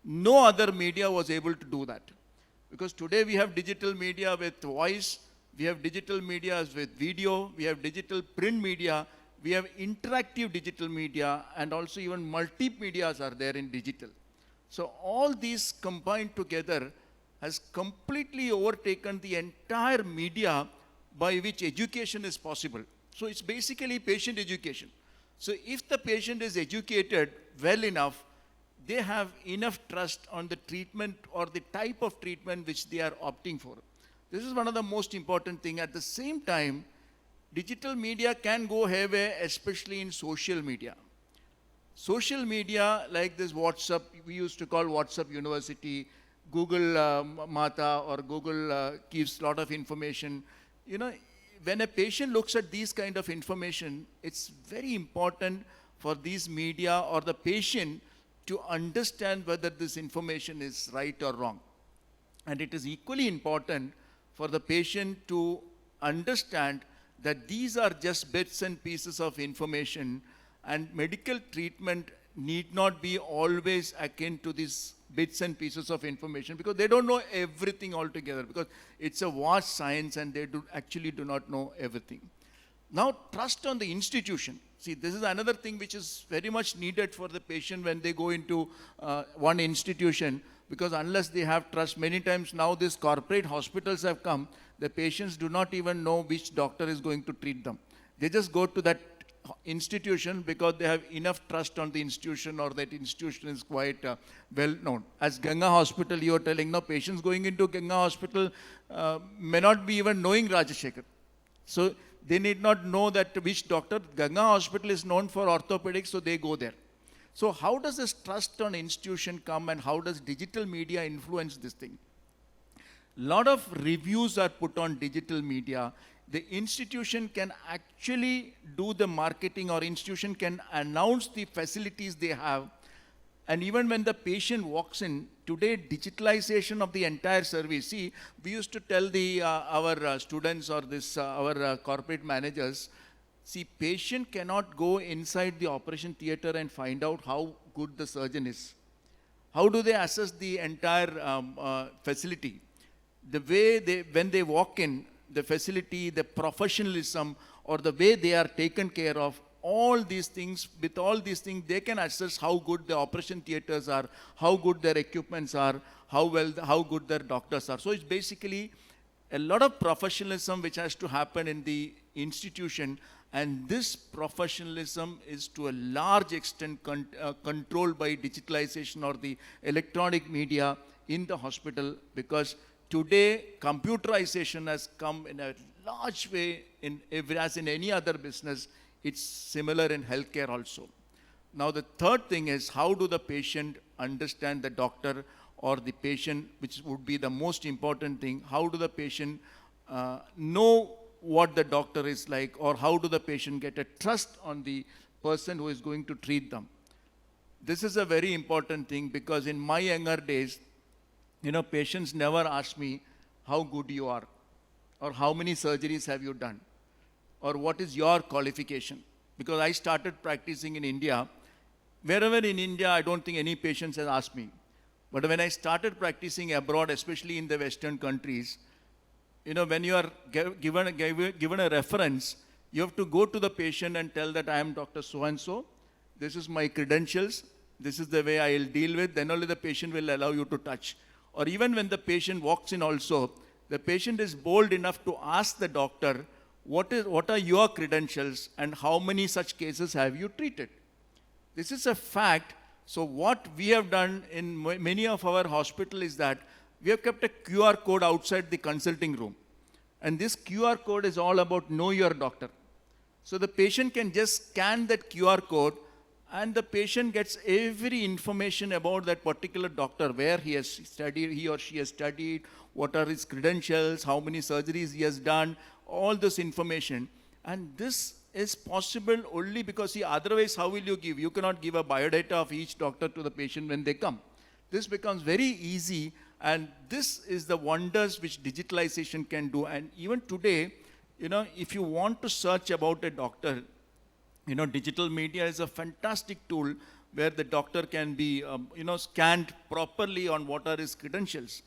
no other media was able to do that. Because today we have digital media with voice, we have digital media with video, we have digital print media, we have interactive digital media, and also even multimedias are there in digital. So all these combined together has completely overtaken the entire media by which education is possible. So it's basically patient education. So if the patient is educated well enough, they have enough trust on the treatment or the type of treatment which they are opting for. This is one of the most important things. At the same time, digital media can go haywire, especially in social media. Social media like this WhatsApp, we used to call WhatsApp University, Google Mata or Google gives a lot of information. You know, when a patient looks at these kind of information, it's very important for these media or the patient to understand whether this information is right or wrong. And it is equally important for the patient to understand that these are just bits and pieces of information, and medical treatment need not be always akin to these bits and pieces of information, because they don't know everything altogether, because it's a vast science and they actually do not know everything. Now, trust on the institution. See, this is another thing which is very much needed for the patient when they go into one institution, because unless they have trust, many times now these corporate hospitals have come, the patients do not even know which doctor is going to treat them. They just go to that institution because they have enough trust on the institution, or that institution is quite well known. As Ganga Hospital, you are telling, no, patients going into Ganga Hospital may not be even knowing Rajashekhar. So they need not know that which doctor. Ganga Hospital is known for orthopedics, so they go there. So how does this trust on institution come, and how does digital media influence this thing? Lot of reviews are put on digital media. The institution can actually do the marketing, or institution can announce the facilities they have. And even when the patient walks in, today digitalization of the entire service. See, we used to tell our students or our corporate managers, see, patient cannot go inside the operation theater and find out how good the surgeon is. How do they assess the entire facility? The way when they walk in, the facility, the professionalism, or the way they are taken care of, all these things, with all these things, they can assess how good the operation theaters are, how good their equipments are, how good their doctors are. So it's basically a lot of professionalism which has to happen in the institution, and this professionalism is to a large extent controlled by digitalization or the electronic media in the hospital, because today computerization has come in a large way as in any other business. It's similar in healthcare also. Now the third thing is, how do the patient understand the doctor, or the patient, which would be the most important thing, how do the patient know what the doctor is like, or how do the patient get a trust on the person who is going to treat them? This is a very important thing, because in my younger days, patients never ask me how good you are, or how many surgeries have you done, or what is your qualification. Because I started practicing in India. Wherever in India, I don't think any patients has asked me. But when I started practicing abroad, especially in the Western countries, when you are given a reference, you have to go to the patient and tell that I am Dr. So-and-so, this is my credentials, this is the way I will deal with, then only the patient will allow you to touch. Or even when the patient walks in also, the patient is bold enough to ask the doctor, what are your credentials and how many such cases have you treated? This is a fact. So what we have done in many of our hospitals is that we have kept a QR code outside the consulting room. And this QR code is all about know your doctor. So the patient can just scan that QR code, and the patient gets every information about that particular doctor, where he has studied, he or she has studied, what are his credentials, how many surgeries he has done, all this information. And this is possible only because, see, otherwise how will you give? You cannot give a biodata of each doctor to the patient when they come. This becomes very easy, and this is the wonders which digitalization can do. And even today, if you want to search about a doctor, digital media is a fantastic tool where the doctor can be, scanned properly on what are his credentials.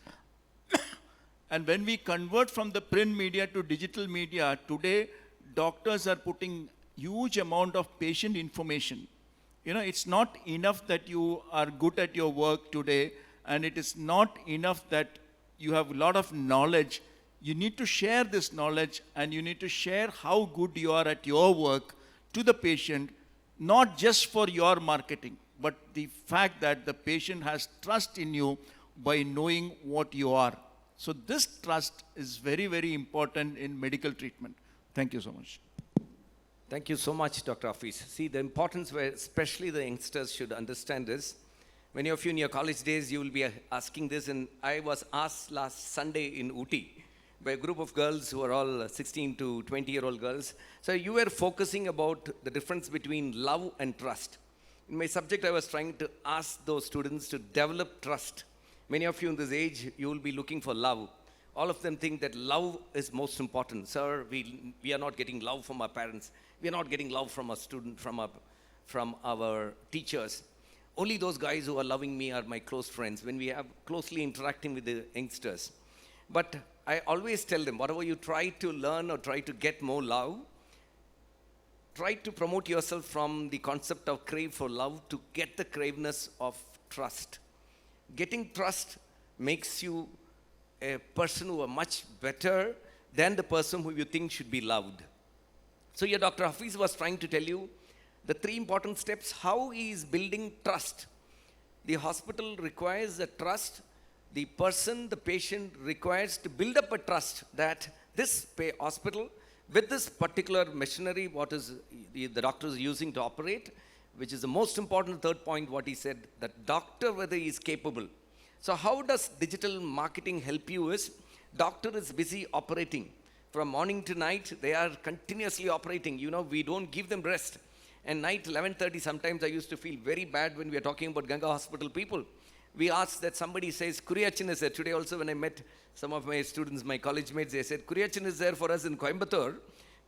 And when we convert from the print media to digital media, today doctors are putting huge amount of patient information. It's not enough that you are good at your work today, and it is not enough that you have a lot of knowledge. You need to share this knowledge, and you need to share how good you are at your work to the patient, not just for your marketing, but the fact that the patient has trust in you by knowing what you are. So this trust is very, very important in medical treatment. Thank you so much. Thank you so much, Dr. Hafeez. See, the importance where especially the youngsters should understand is, many of you in your college days, you will be asking this, and I was asked last Sunday in Ooty by a group of girls who are all 16 to 20-year-old girls. So you were focusing about the difference between love and trust. In my subject, I was trying to ask those students to develop trust. Many of you in this age, you will be looking for love. All of them think that love is most important. Sir, we are not getting love from our parents. We are not getting love from our student, from our teachers. Only those guys who are loving me are my close friends when we are closely interacting with the youngsters. But I always tell them, whatever you try to learn or try to get more love, try to promote yourself from the concept of crave for love to get the craveness of trust. Getting trust makes you a person who are much better than the person who you think should be loved. So here Dr. Hafeez was trying to tell you the three important steps, how he is building trust. The hospital requires a trust. The person, the patient requires to build up a trust that this hospital, with this particular machinery, what is the doctor is using to operate, which is the most important third point, what he said, that doctor, whether he is capable. So how does digital marketing help you is, doctor is busy operating. From morning to night, they are continuously operating. We don't give them rest. And night 11:30, sometimes I used to feel very bad when we are talking about Ganga Hospital people. We asked that somebody says, Kuriachin is there. Today also when I met some of my students, my college mates, they said, Kuriachin is there for us in Coimbatore.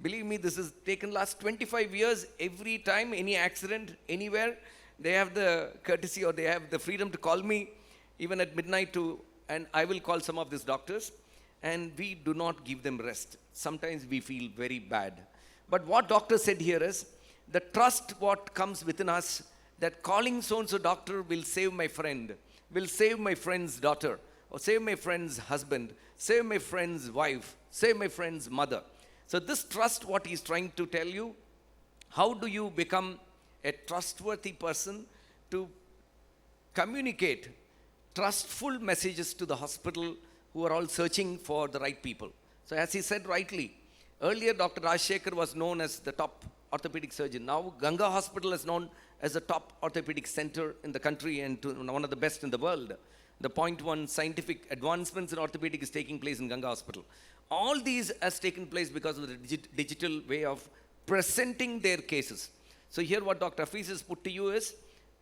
Believe me, this has taken last 25 years. Every time, any accident, anywhere, they have the courtesy or they have the freedom to call me, even at midnight and I will call some of these doctors, and we do not give them rest. Sometimes we feel very bad. But what doctor said here is, the trust what comes within us, that calling so-and-so doctor will save my friend, will save my friend's daughter. or save my friend's husband, save my friend's wife, save my friend's mother. So this trust, what he's trying to tell you, how do you become a trustworthy person to communicate trustful messages to the hospital who are all searching for the right people. So as he said rightly, earlier Dr. Rajshekhar was known as the top orthopedic surgeon. Now Ganga Hospital is known as the top orthopedic center in the country and one of the best in the world. The point one scientific advancements in orthopedic is taking place in Ganga Hospital. All these has taken place because of the digital way of presenting their cases. So here what Dr. Hafeez has put to you is,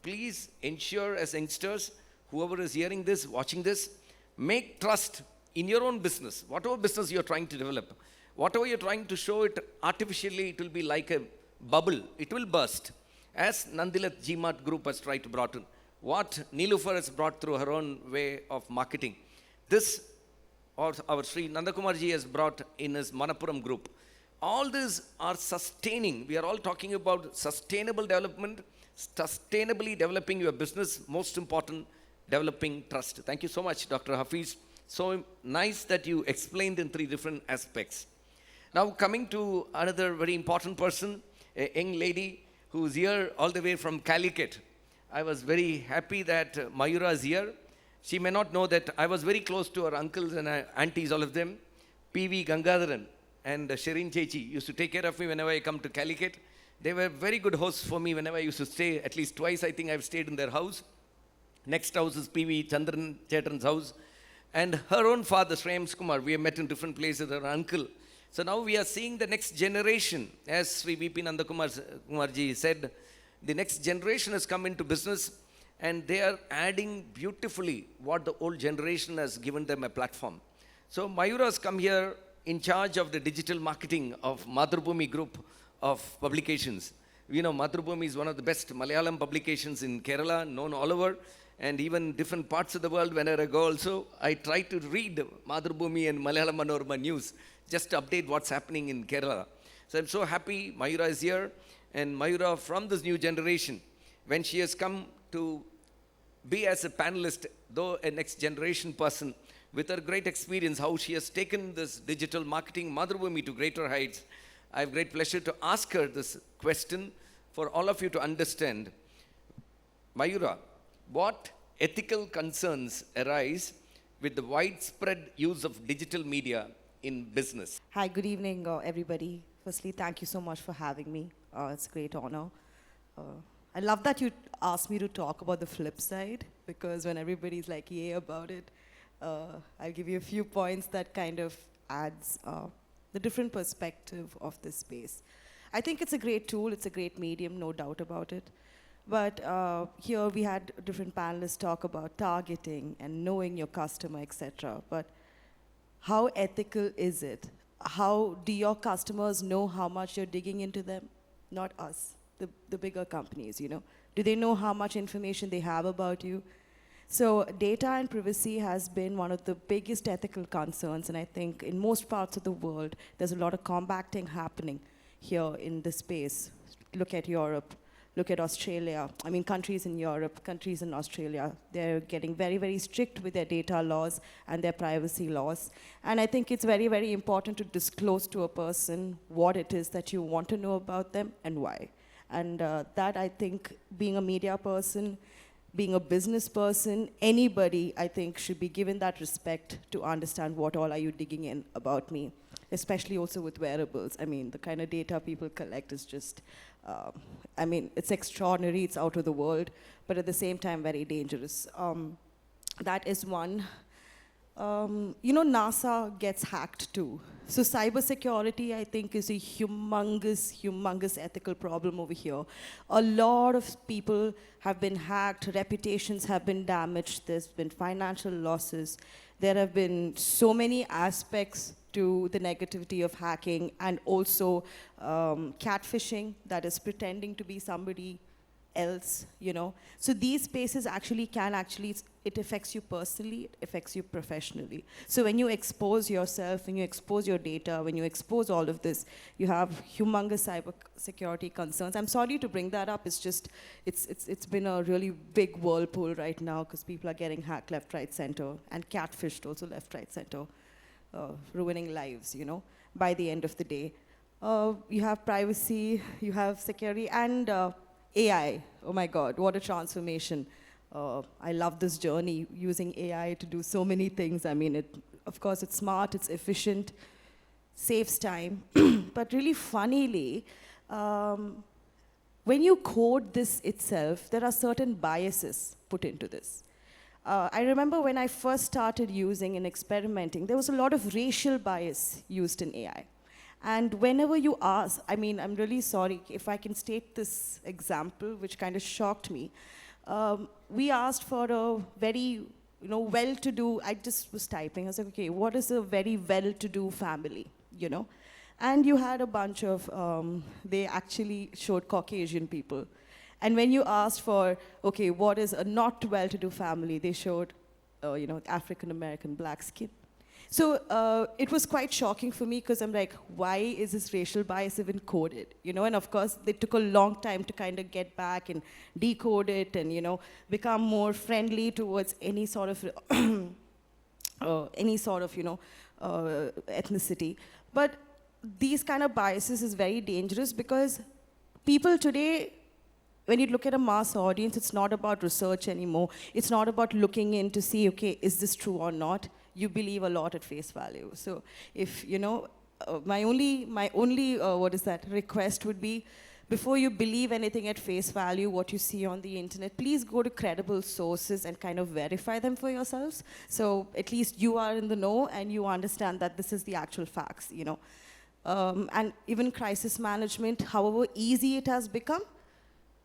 please ensure as youngsters, whoever is hearing this, watching this, make trust in your own business, whatever business you're trying to develop. Whatever you're trying to show it artificially, it will be like a bubble. It will burst. As Nandilath Mart group has tried to brought in. What Nilufer has brought through her own way of marketing. This, or our Sri Nandakumar ji has brought in his Manappuram group. All these are sustaining. We are all talking about sustainable development, sustainably developing your business, most important, developing trust. Thank you so much, Dr. Hafeez. So nice that you explained in 3 different aspects. Now coming to another very important person, a young lady who's here all the way from Calicut. I was very happy that Mayura is here. She may not know that I was very close to her uncles and aunties, all of them. P.V. Gangadharan and Shirin Chechi used to take care of me whenever I come to Calicut. They were very good hosts for me whenever I used to stay. At least twice I think I've stayed in their house. Next house is P.V. Chandran Chetran's house. And her own father, Shreyams Kumar, we have met in different places, her uncle. So now we are seeing the next generation. As Sri V.P. Nandakumar ji said, the next generation has come into business and they are adding beautifully what the old generation has given them a platform. So Mayura has come here in charge of the digital marketing of Mathrubhumi group of publications. You know, Mathrubhumi is one of the best Malayalam publications in Kerala, known all over, and even different parts of the world. Whenever I go also, I try to read Mathrubhumi and Malayalam Manorama news, just to update what's happening in Kerala. So I'm so happy Mayura is here, and Mayura from this new generation, when she has come to be as a panelist, though a next generation person, with her great experience, how she has taken this digital marketing Mathrubhumi to greater heights. I have great pleasure to ask her this question for all of you to understand. Mayura, what ethical concerns arise with the widespread use of digital media in business? Hi, good evening, everybody. Firstly, thank you so much for having me. It's a great honor. I love that you asked me to talk about the flip side, because when everybody's like, yay about it, I'll give you a few points that kind of adds the different perspective of this space. I think it's a great tool, it's a great medium, no doubt about it. But here we had different panelists talk about targeting and knowing your customer, etc. But how ethical is it? How do your customers know how much you're digging into them? Not us, the bigger companies, you know. Do they know how much information they have about you? So data and privacy has been one of the biggest ethical concerns, and I think in most parts of the world, there's a lot of combating happening here in this space. Look at Europe, look at Australia. I mean, countries in Europe, countries in Australia, they're getting very, very strict with their data laws and their privacy laws. And I think it's very, very important to disclose to a person what it is that you want to know about them and why. And that, I think, being a media person, being a business person, anybody, I think, should be given that respect to understand what all are you digging in about me, especially also with wearables. I mean, the kind of data people collect is just, I mean, it's extraordinary, it's out of the world, but at the same time, very dangerous. That is one. You know, NASA gets hacked too. So cybersecurity, I think, is a humongous ethical problem over here. A lot of people have been hacked, reputations have been damaged, there's been financial losses. There have been so many aspects to the negativity of hacking, and also catfishing, that is pretending to be somebody else, you know. So these spaces actually can actually it affects you personally, it affects you professionally. So when you expose yourself, when you expose your data, when you expose all of this, you have humongous cyber security concerns. I'm sorry to bring that up. It's just, it's been a really big whirlpool right now because people are getting hacked left, right, center, and catfished also left, right, center, ruining lives, you know, by the end of the day. You have privacy, you have security, and AI. Oh my God, what a transformation. I love this journey, using AI to do so many things. I mean, of course, it's smart, it's efficient, saves time. But really funnily, when you code this itself, there are certain biases put into this. I remember when I first started using and experimenting, there was a lot of racial bias used in AI. And whenever you ask, I mean, I'm really sorry if I can state this example, which kind of shocked me. We asked for a very, well-to-do, I just was typing, I was like, okay, what is a very well-to-do family, And you had a bunch of, they actually showed Caucasian people. And when you asked for, okay, what is a not well-to-do family, they showed, African-American black skin. So it was quite shocking for me because I'm like, why is this racial bias even coded? And of course, they took a long time to kind of get back and decode it and, become more friendly towards any sort of, ethnicity. But these kind of biases is very dangerous because people today, when you look at a mass audience, it's not about research anymore. It's not about looking in to see, okay, is this true or not? You believe a lot at face value. So if, my only request would be, before you believe anything at face value, what you see on the internet, please go to credible sources and kind of verify them for yourselves. So at least you are in the know and you understand that this is the actual facts, And even crisis management, however easy it has become,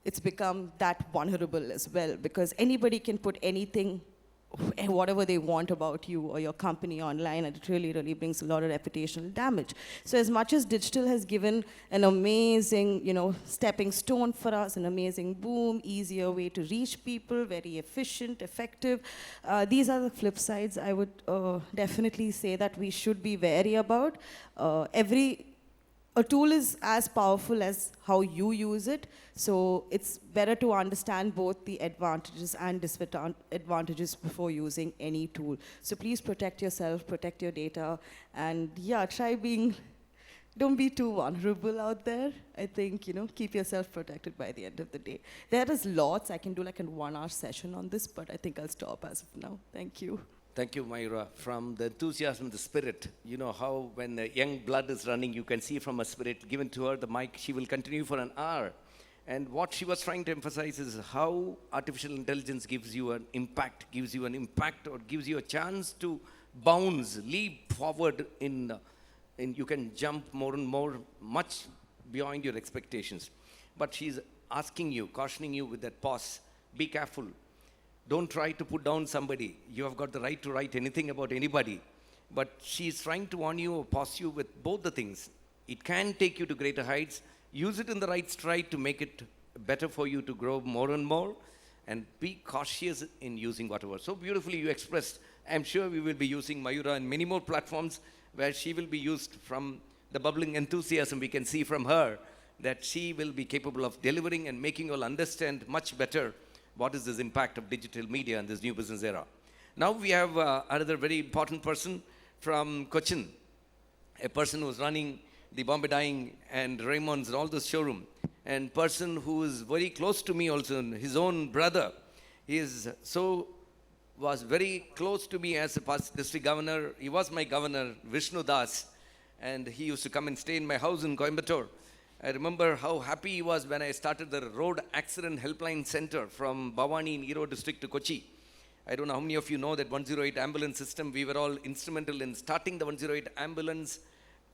it's become that vulnerable as well because anybody can put anything, whatever they want about you or your company online, and it really, really brings a lot of reputational damage. So as much as digital has given an amazing, stepping stone for us, an amazing boom, easier way to reach people, very efficient, effective, these are the flip sides I would definitely say that we should be wary about. A tool is as powerful as how you use it, so it's better to understand both the advantages and disadvantages before using any tool. So please protect yourself, protect your data, and don't be too vulnerable out there. I think, keep yourself protected by the end of the day. There is lots, I can do like a 1-hour session on this, but I think I'll stop as of now. Thank you. Thank you, Mayura. From the enthusiasm, the spirit, how when the young blood is running, you can see from a spirit given to her the mic, she will continue for an hour. And what she was trying to emphasize is how artificial intelligence gives you an impact, or gives you a chance to bounce, leap forward in you can jump more and more, much beyond your expectations. But she's asking you, cautioning you with that pause, be careful. Don't try to put down somebody. You have got the right to write anything about anybody. But she's trying to warn you or pause you with both the things. It can take you to greater heights. Use it in the right stride to make it better for you to grow more and more. And be cautious in using whatever. So beautifully you expressed. I'm sure we will be using Mayura and many more platforms where she will be used. From the bubbling enthusiasm we can see from her that she will be capable of delivering and making you all understand much better what is this impact of digital media in this new business era. Now we have another very important person from Cochin, a person who is running the Bombay Dyeing and Raymond's and all this showroom, and person who is very close to me also, his own brother. He was very close to me as a past district governor. He was my governor, Vishnu Das, and he used to come and stay in my house in Coimbatore. I remember how happy he was when I started the Road Accident Helpline Center from Bhavani in Erode district to Kochi. I don't know how many of you know that 108 ambulance system. We were all instrumental in starting the 108 ambulance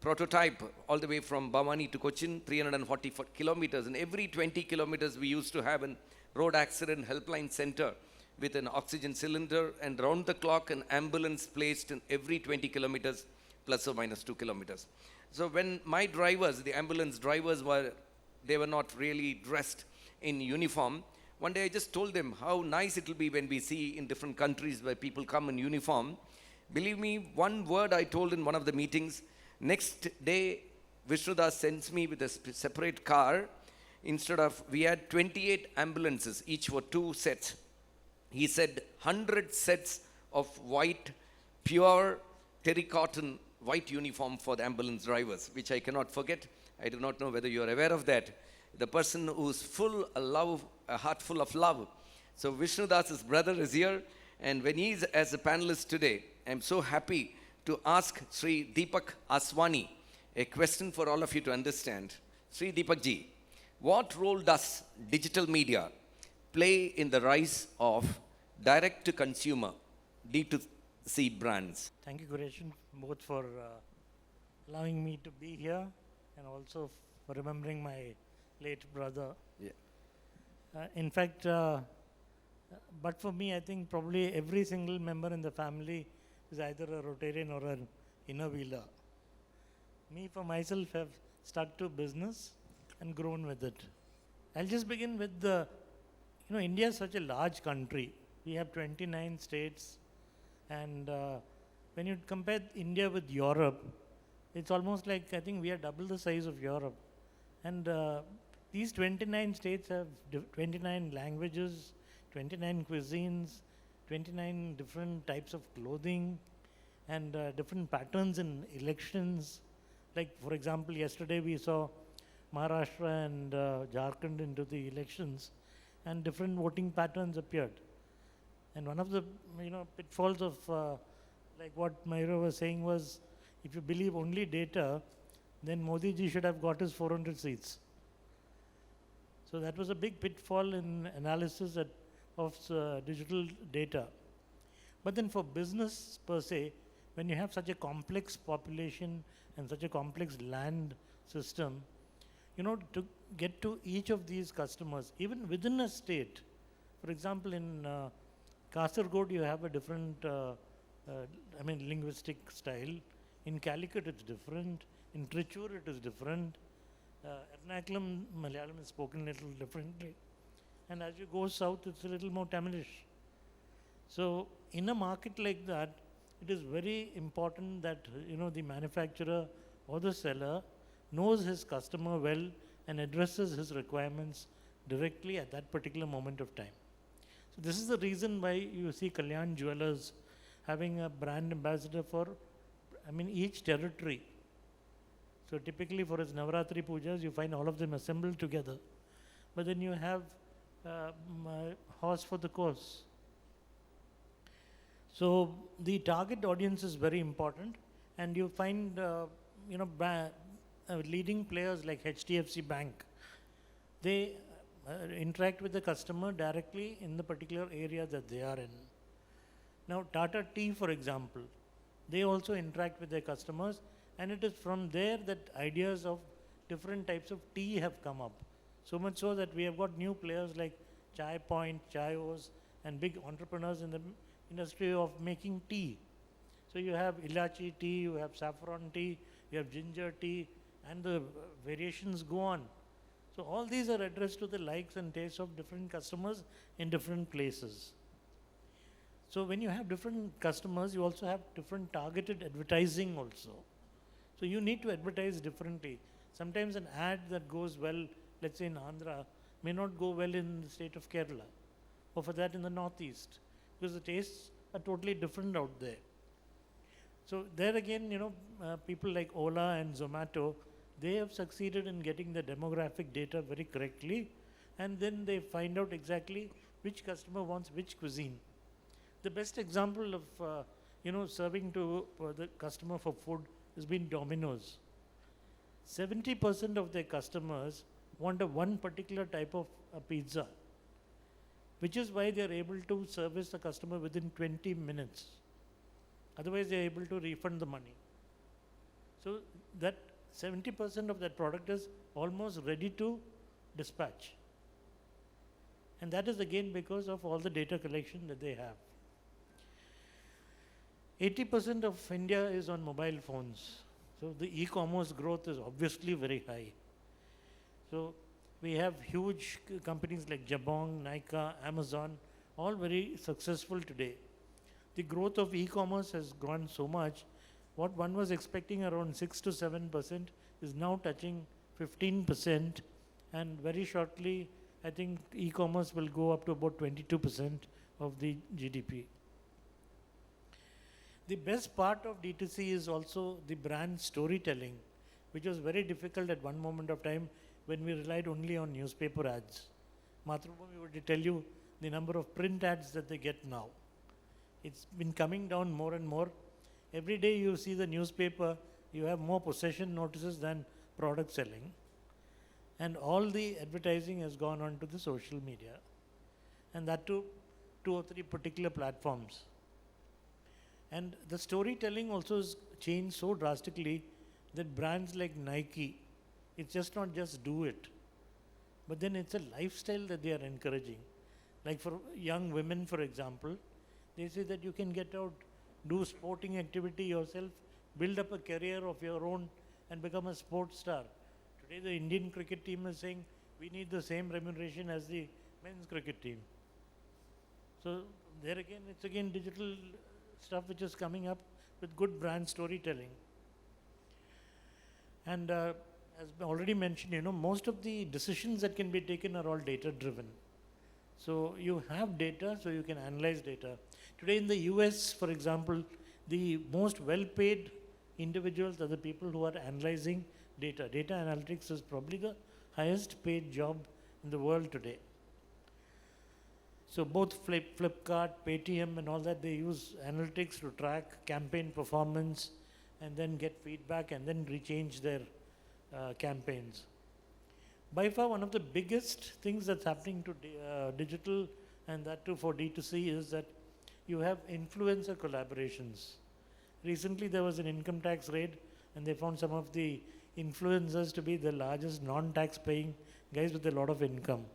prototype all the way from Bhavani to Cochin, 340 kilometers. And every 20 kilometers we used to have a Road Accident Helpline Center with an oxygen cylinder and round the clock an ambulance placed in every 20 kilometers plus or minus 2 kilometers. So when my drivers, the ambulance drivers, they were not really dressed in uniform, One day I just told them how nice it will be when we see in different countries where people come in uniform. Believe me, one word I told in one of the meetings, next day Vishnudas sends me with a separate car. Instead of, we had 28 ambulances, each were 2 sets. He said 100 sets of white, pure terracotta white uniform for the ambulance drivers, which I cannot forget. I do not know whether you are aware of that. The person who's full of love, a heart full of love. So Vishnudas's brother is here, and when he is as a panelist today, I'm so happy to ask Sri Deepak Aswani a question for all of you to understand. Sri Deepak ji, what role does digital media play in the rise of direct-to-consumer, D2C brands? Thank you, Gureshan, both for allowing me to be here and also for remembering my late brother. Yeah. In fact, but for me, I think probably every single member in the family is either a Rotarian or an inner wheeler. Me, for myself, have stuck to business and grown with it. I'll just begin with the, India is such a large country. We have 29 states, and when you compare India with Europe, it's almost like, I think we are double the size of Europe. And these 29 states have 29 languages, 29 cuisines, 29 different types of clothing, and different patterns in elections. Like, for example, yesterday we saw Maharashtra and Jharkhand into the elections, and different voting patterns appeared. And one of the pitfalls of like what Mayura was saying was, if you believe only data, then Modi ji should have got his 400 seats. So that was a big pitfall in analysis of digital data. But then for business per se, when you have such a complex population and such a complex land system, to get to each of these customers, even within a state, for example, in Kasargod, you have a different, linguistic style. In Calicut, it's different. In Trichur, it is different. Ernakulam, Malayalam is spoken a little differently. And as you go south, it's a little more Tamilish. So in a market like that, it is very important that, the manufacturer or the seller knows his customer well and addresses his requirements directly at that particular moment of time. So this is the reason why you see Kalyan Jewelers having a brand ambassador for, each territory. So typically for his Navaratri pujas, you find all of them assembled together. But then you have horse for the course. So the target audience is very important, and you find, leading players like HDFC Bank, they interact with the customer directly in the particular area that they are in. Now, Tata Tea, for example, they also interact with their customers, and it is from there that ideas of different types of tea have come up. So much so that we have got new players like Chai Point, Chaios, and big entrepreneurs in the industry of making tea. So you have ilachi tea, you have saffron tea, you have ginger tea, and the variations go on. So all these are addressed to the likes and tastes of different customers in different places. So when you have different customers, you also have different targeted advertising also. So you need to advertise differently. Sometimes an ad that goes well, let's say in Andhra, may not go well in the state of Kerala, or for that in the Northeast, because the tastes are totally different out there. So there again, people like Ola and Zomato, they have succeeded in getting the demographic data very correctly, and then they find out exactly which customer wants which cuisine. The best example of, serving to the customer for food has been Domino's. 70% of their customers want one particular type of pizza, which is why they are able to service the customer within 20 minutes. Otherwise, they are able to refund the money. So that 70% of that product is almost ready to dispatch. And that is again because of all the data collection that they have. 80% of India is on mobile phones. So the e-commerce growth is obviously very high. So We have huge companies like Jabong, Nykaa, Amazon, all very successful today. The growth of e-commerce has gone so much. What one was expecting around 6 to 7% is now touching 15%, and very shortly, I think e-commerce will go up to about 22% of the GDP. The best part of D2C is also the brand storytelling, which was very difficult at one moment of time when we relied only on newspaper ads. Mathrubhumi would tell you the number of print ads that they get now. It's been coming down more and more. Every day you see the newspaper, you have more possession notices than product selling. And all the advertising has gone on to the social media. And that too, 2 or 3 particular platforms. And the storytelling also has changed so drastically that brands like Nike, it's just not just do it, but then it's a lifestyle that they are encouraging. Like for young women, for example, they say that you can get out, do sporting activity yourself, build up a career of your own and become a sports star. Today the Indian cricket team is saying we need the same remuneration as the men's cricket team. So there again, it's again digital stuff which is coming up with good brand storytelling. And as already mentioned, most of the decisions that can be taken are all data driven. So you have data, so you can analyze data. Today in the US, for example, the most well-paid individuals are the people who are analyzing data. Data analytics is probably the highest paid job in the world today. So both Flipkart, Paytm and all that, they use analytics to track campaign performance and then get feedback and then rechange their campaigns. By far, one of the biggest things that's happening to digital and that too for D2C is that you have influencer collaborations. Recently, there was an income tax raid and they found some of the influencers to be the largest non-tax paying guys with a lot of income.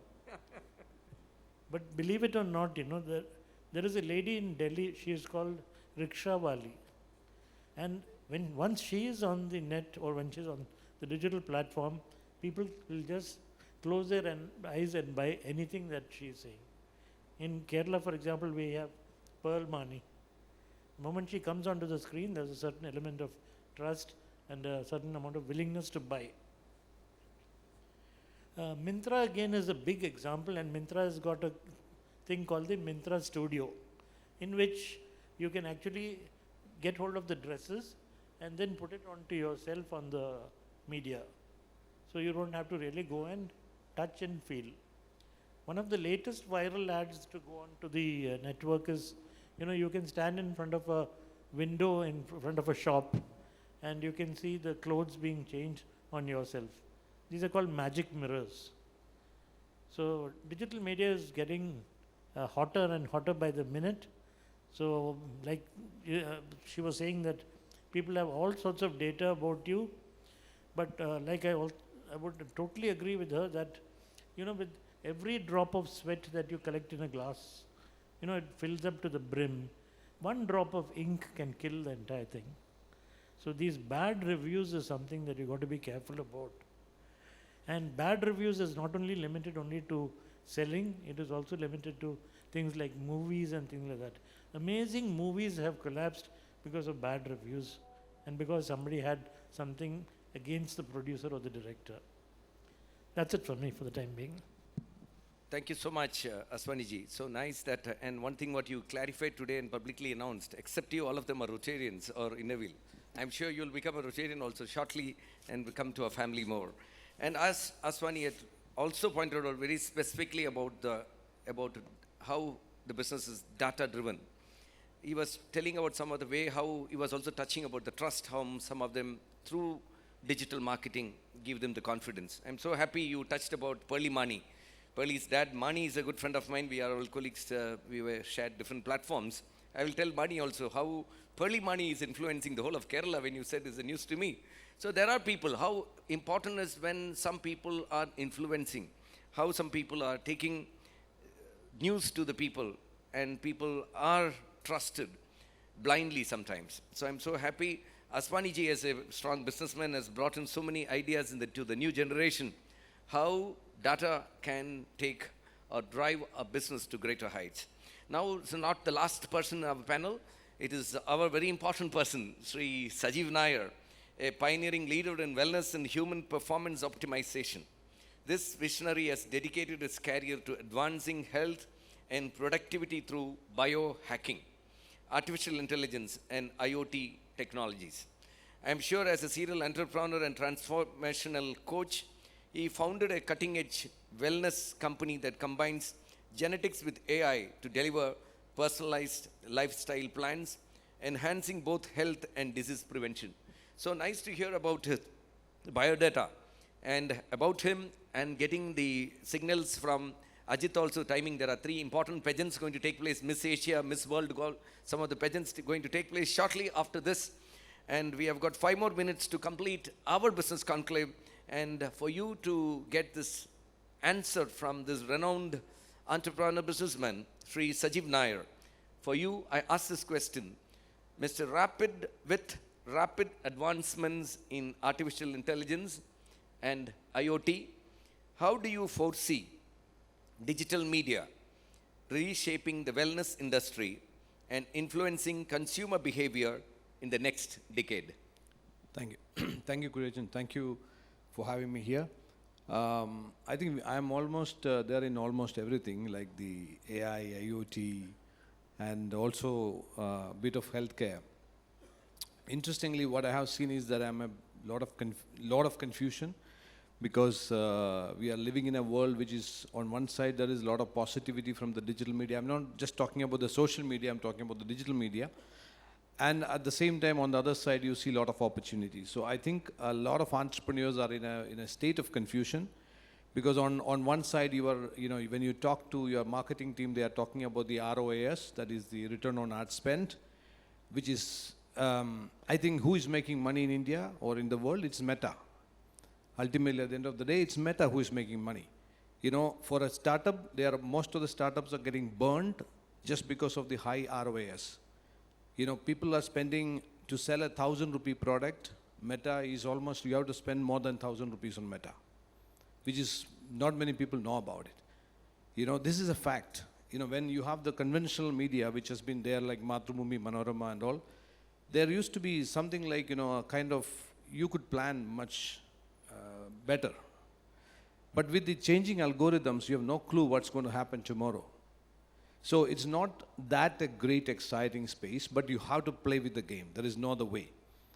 But believe it or not, there is a lady in Delhi, she is called Rickshawali. And once she is on the net or when she is on the digital platform, people will just close their eyes and buy anything that she is saying. In Kerala, for example, we have Pearl Mani. The moment she comes onto the screen, there's a certain element of trust and a certain amount of willingness to buy. Myntra again is a big example, and Myntra has got a thing called the Myntra Studio, in which you can actually get hold of the dresses and then put it onto yourself on the media. So you don't have to really go and touch and feel. One of the latest viral ads to go on to the network is, you can stand in front of a window in front of a shop and you can see the clothes being changed on yourself. These are called magic mirrors. So digital media is getting hotter and hotter by the minute. So like she was saying that people have all sorts of data about you, but like I would totally agree with her that, with every drop of sweat that you collect in a glass, it fills up to the brim. One drop of ink can kill the entire thing. So these bad reviews is something that you got to be careful about. And bad reviews is not only limited only to selling, it is also limited to things like movies and things like that. Amazing movies have collapsed because of bad reviews and because somebody had something against the producer or the director. That's it for me for the time being. Thank you so much, Aswani ji. So nice that, and one thing what you clarified today and publicly announced, except you, all of them are Rotarians or Innerville. I'm sure you'll become a Rotarian also shortly and become to a family more. And as Aswani had also pointed out very specifically about how the business is data driven. He was telling about some of the way how he was also touching about the trust, how some of them through digital marketing give them the confidence. I'm so happy you touched about Pearly Mani. Pearly's dad, Mani, is a good friend of mine. We are all colleagues. We were shared different platforms. I will tell Mani also how Pearly Mani is influencing the whole of Kerala when you said it's a news to me. So there are people, how important is when some people are influencing, how some people are taking news to the people and people are trusted blindly sometimes. So I'm so happy. Aswani ji, as a strong businessman, has brought in so many ideas to the new generation, how data can take or drive a business to greater heights. Now, it's not the last person in our panel. It is our very important person, Sri Sajeev Nair, a pioneering leader in wellness and human performance optimization. This visionary has dedicated his career to advancing health and productivity through biohacking, artificial intelligence, and IoT technologies. I am sure as a serial entrepreneur and transformational coach, he founded a cutting-edge wellness company that combines genetics with AI to deliver personalized lifestyle plans, enhancing both health and disease prevention. So nice to hear about his biodata and about him, and getting the signals from Ajit also timing. There are 3 important pageants going to take place: Miss Asia, Miss World, some of the pageants going to take place shortly after this. And we have got 5 more minutes to complete our business conclave. And for you to get this answer from this renowned entrepreneur businessman, Sri Sajeev Nair, for you, I ask this question. Mr. With rapid advancements in artificial intelligence and IoT, how do you foresee digital media reshaping the wellness industry and influencing consumer behavior in the next decade? Thank you. Thank you, Kurejan. Thank you for having me here. I think I'm almost there in almost everything, like the AI, IoT, and also a bit of healthcare. Interestingly, what I have seen is that I'm a lot of confusion, because we are living in a world which is, on one side, there is a lot of positivity from the digital media. I'm not just talking about the social media, I'm talking about the digital media. And at the same time, on the other side, you see a lot of opportunities. So I think a lot of entrepreneurs are in a state of confusion, because on one side, when you talk to your marketing team, they are talking about the ROAS, that is the return on ad spend, which is, I think, who is making money in India or in the world? It's Meta. Ultimately, at the end of the day, it's Meta who is making money. For a startup, most of the startups are getting burned just because of the high ROAS. People are spending to sell a 1,000 rupee product. Meta is almost, you have to spend more than 1,000 rupees on Meta, which is not many people know about it. This is a fact. When you have the conventional media, which has been there, like Mathrubhumi, Manorama and all, there used to be something like, a kind of, you could plan much better. But with the changing algorithms, you have no clue what's going to happen tomorrow. So it's not that a great exciting space, but you have to play with the game. There is no other way.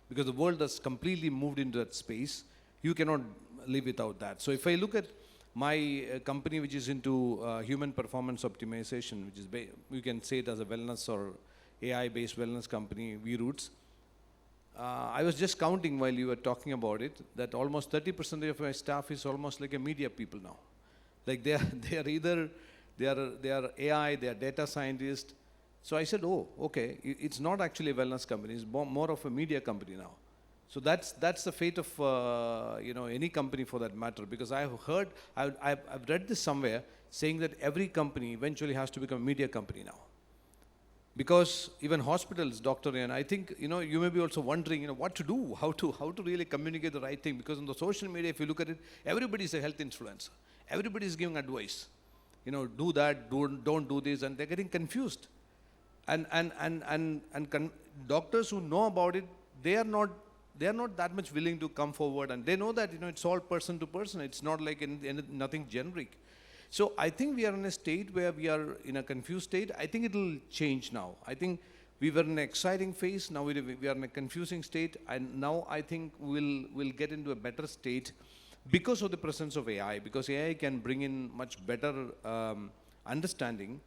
Because the world has completely moved into that space. You cannot live without that. So if I look at my company, which is into human performance optimization, which is, you can say it as a wellness or AI-based wellness company, V-Roots. I was just counting while you were talking about it, that almost 30% of my staff is almost like a media people now. Like they are either they are AI, they are data scientists. So I said, oh, okay, it's not actually a wellness company, it's more of a media company now. So that's the fate of any company for that matter, because I've read this somewhere saying that every company eventually has to become a media company now. Because even hospitals, doctor, and I think, you may be also wondering, what to do, how to really communicate the right thing. Because on the social media, if you look at it, everybody is a health influencer. Everybody is giving advice. Do that, don't do this, and they're getting confused. And doctors who know about it, they are not that much willing to come forward, and they know that, it's all person to person. It's not like nothing generic. So I think we are in a state where we are in a confused state. I think it will change now. I think we were in an exciting phase. Now we are in a confusing state. And now I think we'll get into a better state because of the presence of AI. Because AI can bring in much better understanding.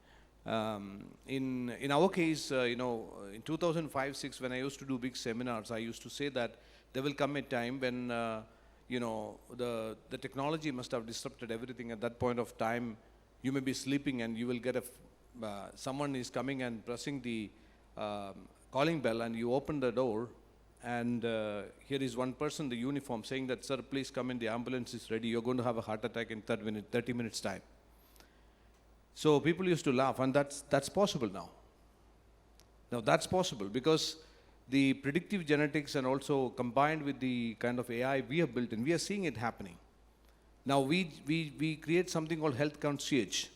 In our case, in 2005-06, when I used to do big seminars, I used to say that there will come a time when the technology must have disrupted everything. At that point of time, you may be sleeping and you will get someone is coming and pressing the calling bell, and you open the door, and here is one person in the uniform saying that, sir, please come in, the ambulance is ready, you're going to have a heart attack in 30 minutes time. So people used to laugh, and that's possible now. Now that's possible because the predictive genetics and also combined with the kind of AI we have built in, we are seeing it happening. Now we create something called health concierge.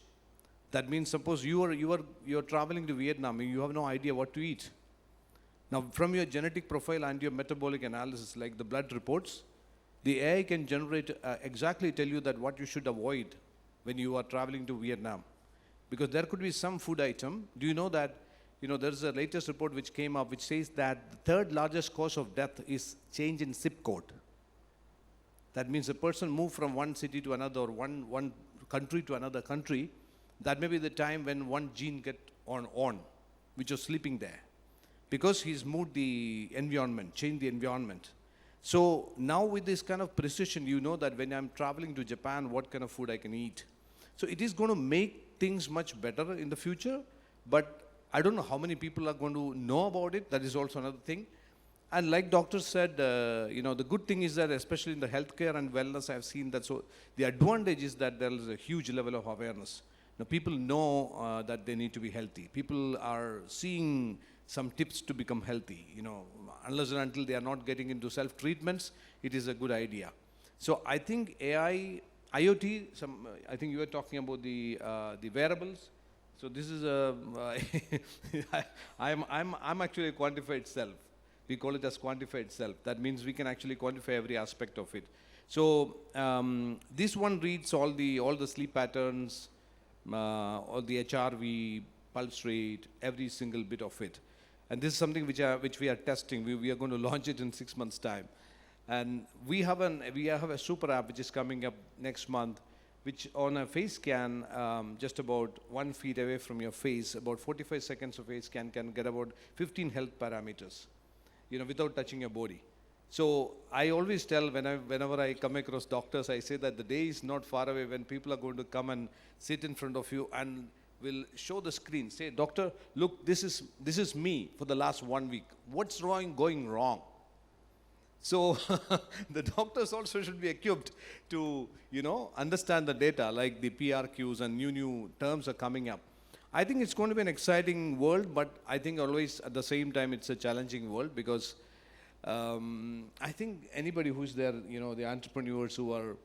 That means suppose you're traveling to Vietnam and you have no idea what to eat. Now from your genetic profile and your metabolic analysis, like the blood reports, the AI can generate exactly tell you that what you should avoid when you are traveling to Vietnam. Because there could be some food item. Do you know that, there's a latest report which came up which says that the third largest cause of death is change in zip code. That means a person moved from one city to another or one country to another country. That may be the time when one gene get on, which was sleeping there. Because he's moved the environment, changed the environment. So now with this kind of precision, you know that when I'm traveling to Japan, what kind of food I can eat. So it is going to make things much better in the future, but I don't know how many people are going to know about it. That is also another thing. And like doctor said, the good thing is that especially in the healthcare and wellness, I've seen that. So the advantage is that there is a huge level of awareness. Now people know that they need to be healthy. People are seeing some tips to become healthy. Unless and until they are not getting into self-treatments, it is a good idea. So I think AI, IoT, I think you were talking about the wearables. So this is I'm actually a quantified self. We call it as quantified self. That means we can actually quantify every aspect of it. So this one reads all the sleep patterns, all the HRV, pulse rate, every single bit of it. And this is something which we are testing. We are going to launch it in 6 months' time. And we have a super app which is coming up next month, which on a face scan, just about 1 feet away from your face, about 45 seconds of face scan can get about 15 health parameters, without touching your body. So I always tell whenever I come across doctors, I say that the day is not far away when people are going to come and sit in front of you and will show the screen, say, doctor, look, this is me for the last 1 week. What's going wrong? So the doctors also should be equipped to, understand the data, like the PRQs and new terms are coming up. I think it's going to be an exciting world, but I think always at the same time it's a challenging world because I think anybody who's there, the entrepreneurs who are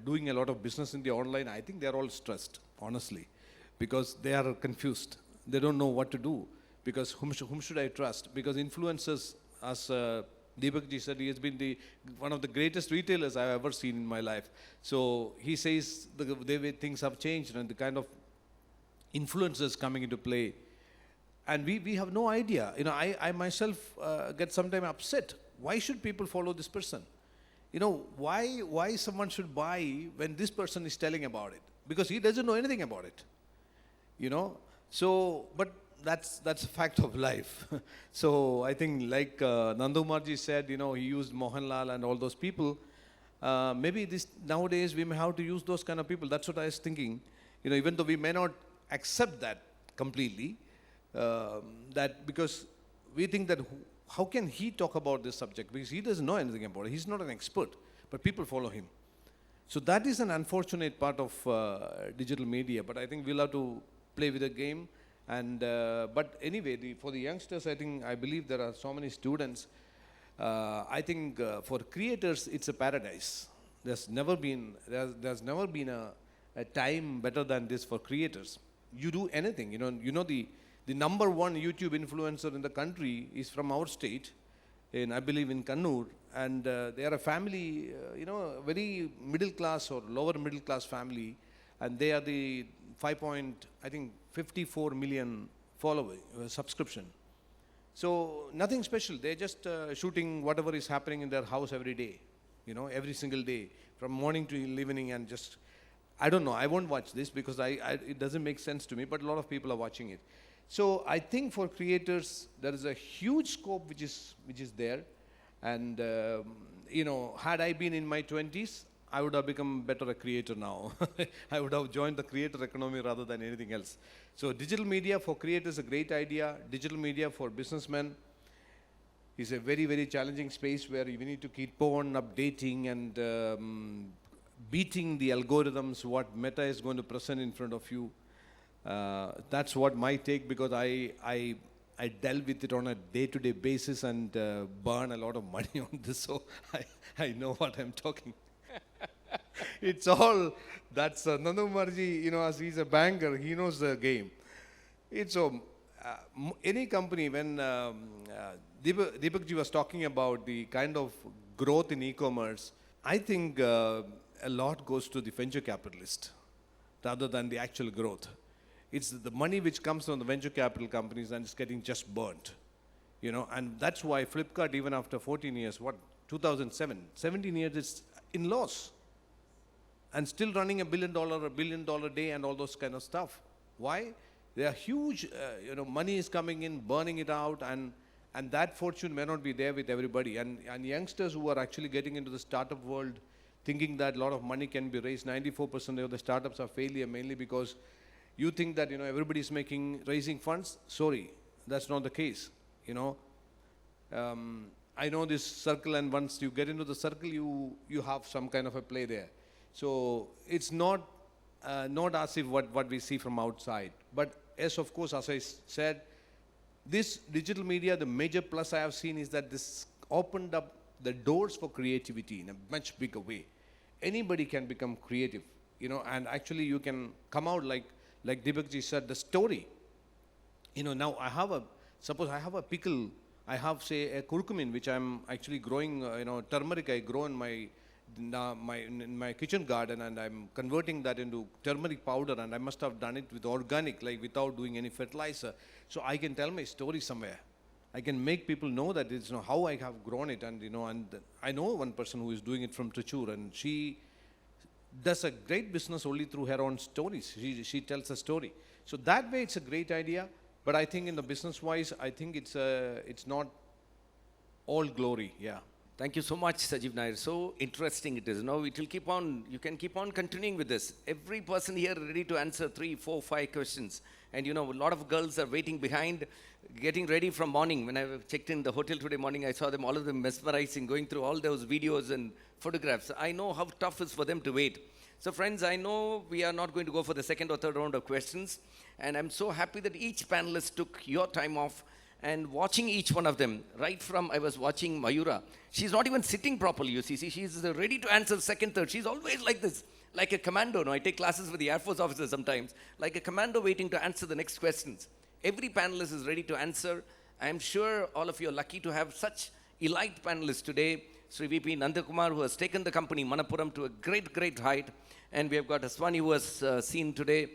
doing a lot of business in the online, I think they're all stressed, honestly, because they are confused. They don't know what to do because whom should I trust? Because influencers, as Deepak ji said, he has been one of the greatest retailers I've ever seen in my life. So he says the way things have changed and the kind of influences coming into play. And we have no idea. I myself get sometimes upset. Why should people follow this person? Why someone should buy when this person is telling about it? Because he doesn't know anything about it. So, but that's a fact of life. So I think like Nandakumar ji said, he used Mohanlal and all those people. Maybe nowadays we may have to use those kind of people. That's what I was thinking. Even though we may not accept that completely, that because we think that how can he talk about this subject? Because he doesn't know anything about it. He's not an expert, but people follow him. So that is an unfortunate part of digital media, but I think we'll have to play with the game. And but anyway, for the youngsters, I believe there are so many students. I think for creators, it's a paradise. There's never been a time better than this for creators. You do anything. The number one YouTube influencer in the country is from our state, I believe in Kannur, and they are a family, very middle class or lower middle class family, and they are the 54 million subscription. So nothing special. They're just shooting whatever is happening in their house every day, every single day, from morning to evening, and just, I don't know. I won't watch this because it doesn't make sense to me, but a lot of people are watching it. So I think for creators, there is a huge scope which is there. And, had I been in my 20s, I would have become better a creator now. I would have joined the creator economy rather than anything else. So digital media for creators is a great idea. Digital media for businessmen is a very, very challenging space where we need to keep on updating and beating the algorithms, what Meta is going to present in front of you. That's what my take, because I delve with it on a day-to-day basis and burn a lot of money on this, so I know what I'm talking. It's all, that's Nandakumarji, as he's a banker, he knows the game. It's any company, when Deepakji was talking about the kind of growth in e-commerce, I think a lot goes to the venture capitalist rather than the actual growth. It's the money which comes from the venture capital companies and it's getting just burnt. And that's why Flipkart, even after 14 years, 2007, 17 years, it's in loss. And still running $1 billion day and all those kind of stuff. Why? They are huge, money is coming in, burning it out, and that fortune may not be there with everybody. And youngsters who are actually getting into the startup world, thinking that a lot of money can be raised, 94% of the startups are failure mainly because you think that, everybody is raising funds. Sorry, that's not the case. I know this circle, and once you get into the circle, you have some kind of a play there. So it's not as if what we see from outside. But yes, of course, as I said, this digital media, the major plus I have seen is that this opened up the doors for creativity in a much bigger way. Anybody can become creative, and actually you can come out like Deepakji said, the story. Now suppose I have a pickle, I have, say, a curcumin, which I'm actually growing, turmeric I grow in my kitchen garden, and I'm converting that into turmeric powder, and I must have done it with organic, like without doing any fertilizer. So I can tell my story somewhere. I can make people know that it's how I have grown it, and and I know one person who is doing it from Trichure, and she does a great business only through her own stories. She tells a story. So that way it's a great idea, but I think in the business wise, I think it's not all glory. Yeah. Thank you so much, Sajeev Nair. So interesting it is. Now it will keep on, you can keep on continuing with this. Every person here ready to answer 3, 4, 5 questions. And a lot of girls are waiting behind, getting ready from morning. When I checked in the hotel today morning, I saw them, all of them mesmerizing, going through all those videos and photographs. I know how tough it is for them to wait. So friends, I know we are not going to go for the second or third round of questions. And I'm so happy that each panelist took your time off and watching each one of them. Right from, I was watching Mayura. She's not even sitting properly, you see. She's ready to answer second, third. She's always like this, like a commando. No, I take classes with the Air Force officers sometimes. Like a commando waiting to answer the next questions. Every panelist is ready to answer. I'm sure all of you are lucky to have such elite panelists today. Sri VP Nandakumar, who has taken the company Manappuram to a great, great height. And we have got Aswani, who was seen today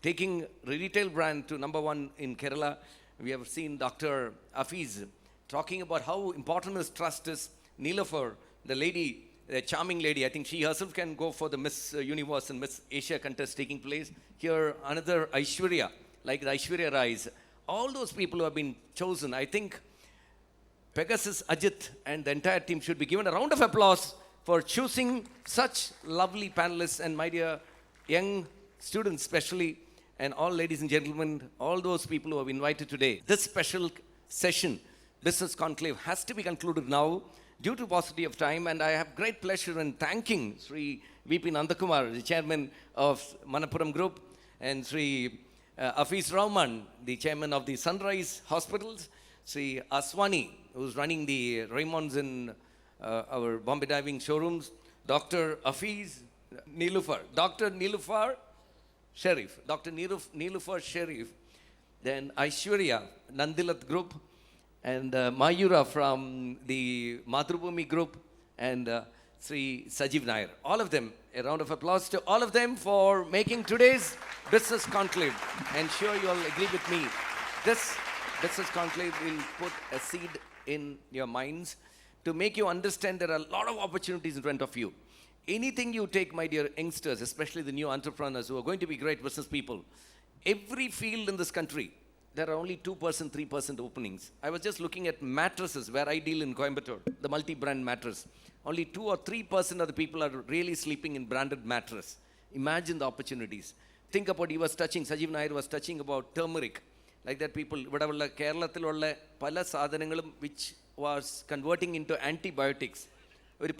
taking retail brand to #1 in Kerala. We have seen Dr. Hafeez talking about how important this trust is. Nilufer, the lady, the charming lady, I think she herself can go for the Miss Universe and Miss Asia contest taking place. Here, another Aishwarya, like the Aishwarya Rais. All those people who have been chosen, I think Pegasus, Ajit, and the entire team should be given a round of applause for choosing such lovely panelists, and my dear young students especially, and all ladies and gentlemen, all those people who have invited today. This special session, Business Conclave, has to be concluded now due to paucity of time, and I have great pleasure in thanking Sri VP Nandakumar, the chairman of Manappuram Group, and Sri Hafeez Rahman, the chairman of the Sunrise Hospitals, Sri Aswani, who's running the Raymonds in our Bombay Diving showrooms, Dr. Hafeez, Nilufer, Dr. Nilufer Sharif, Dr. Nilufer Sharif, then Aishwarya, Nandilath Group, and Mayura from the Mathrubhumi Group, and Sri Sajeev Nair. All of them, a round of applause to all of them for making today's Business Conclave. And sure you all agree with me, this Business Conclave will put a seed in your minds to make you understand there are a lot of opportunities in front of you. Anything you take, my dear youngsters, especially the new entrepreneurs who are going to be great business people, every field in this country, there are only 2%, 3% openings. I was just looking at mattresses, where I deal in Coimbatore, the multi-brand mattress. Only 2 or 3% of the people are really sleeping in branded mattress. Imagine the opportunities. Think about, Sajeev Nair was touching about turmeric. Like that people, Kerala, pala sadhanangalum which was converting into antibiotics. Very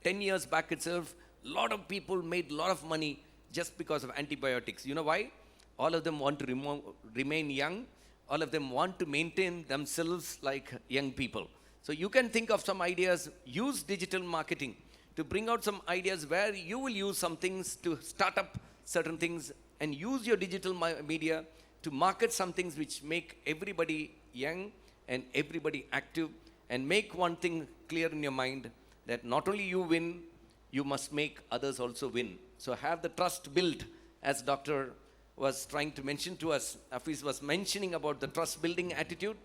10 years back itself, a lot of people made a lot of money just because of antibiotics. You know why? All of them want to remain young. All of them want to maintain themselves like young people. So you can think of some ideas. Use digital marketing to bring out some ideas where you will use some things to start up certain things and use your digital media to market some things which make everybody young and everybody active, and make one thing clear in your mind, that not only you win, you must make others also win. So have the trust built, as Dr. was trying to mention to us. Hafeez was mentioning about the trust building attitude.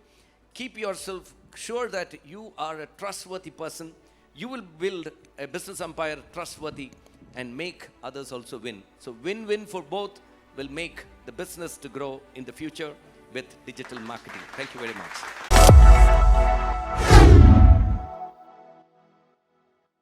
Keep yourself sure that you are a trustworthy person. You will build a business empire trustworthy and make others also win. So win-win for both will make the business to grow in the future with digital marketing. Thank you very much.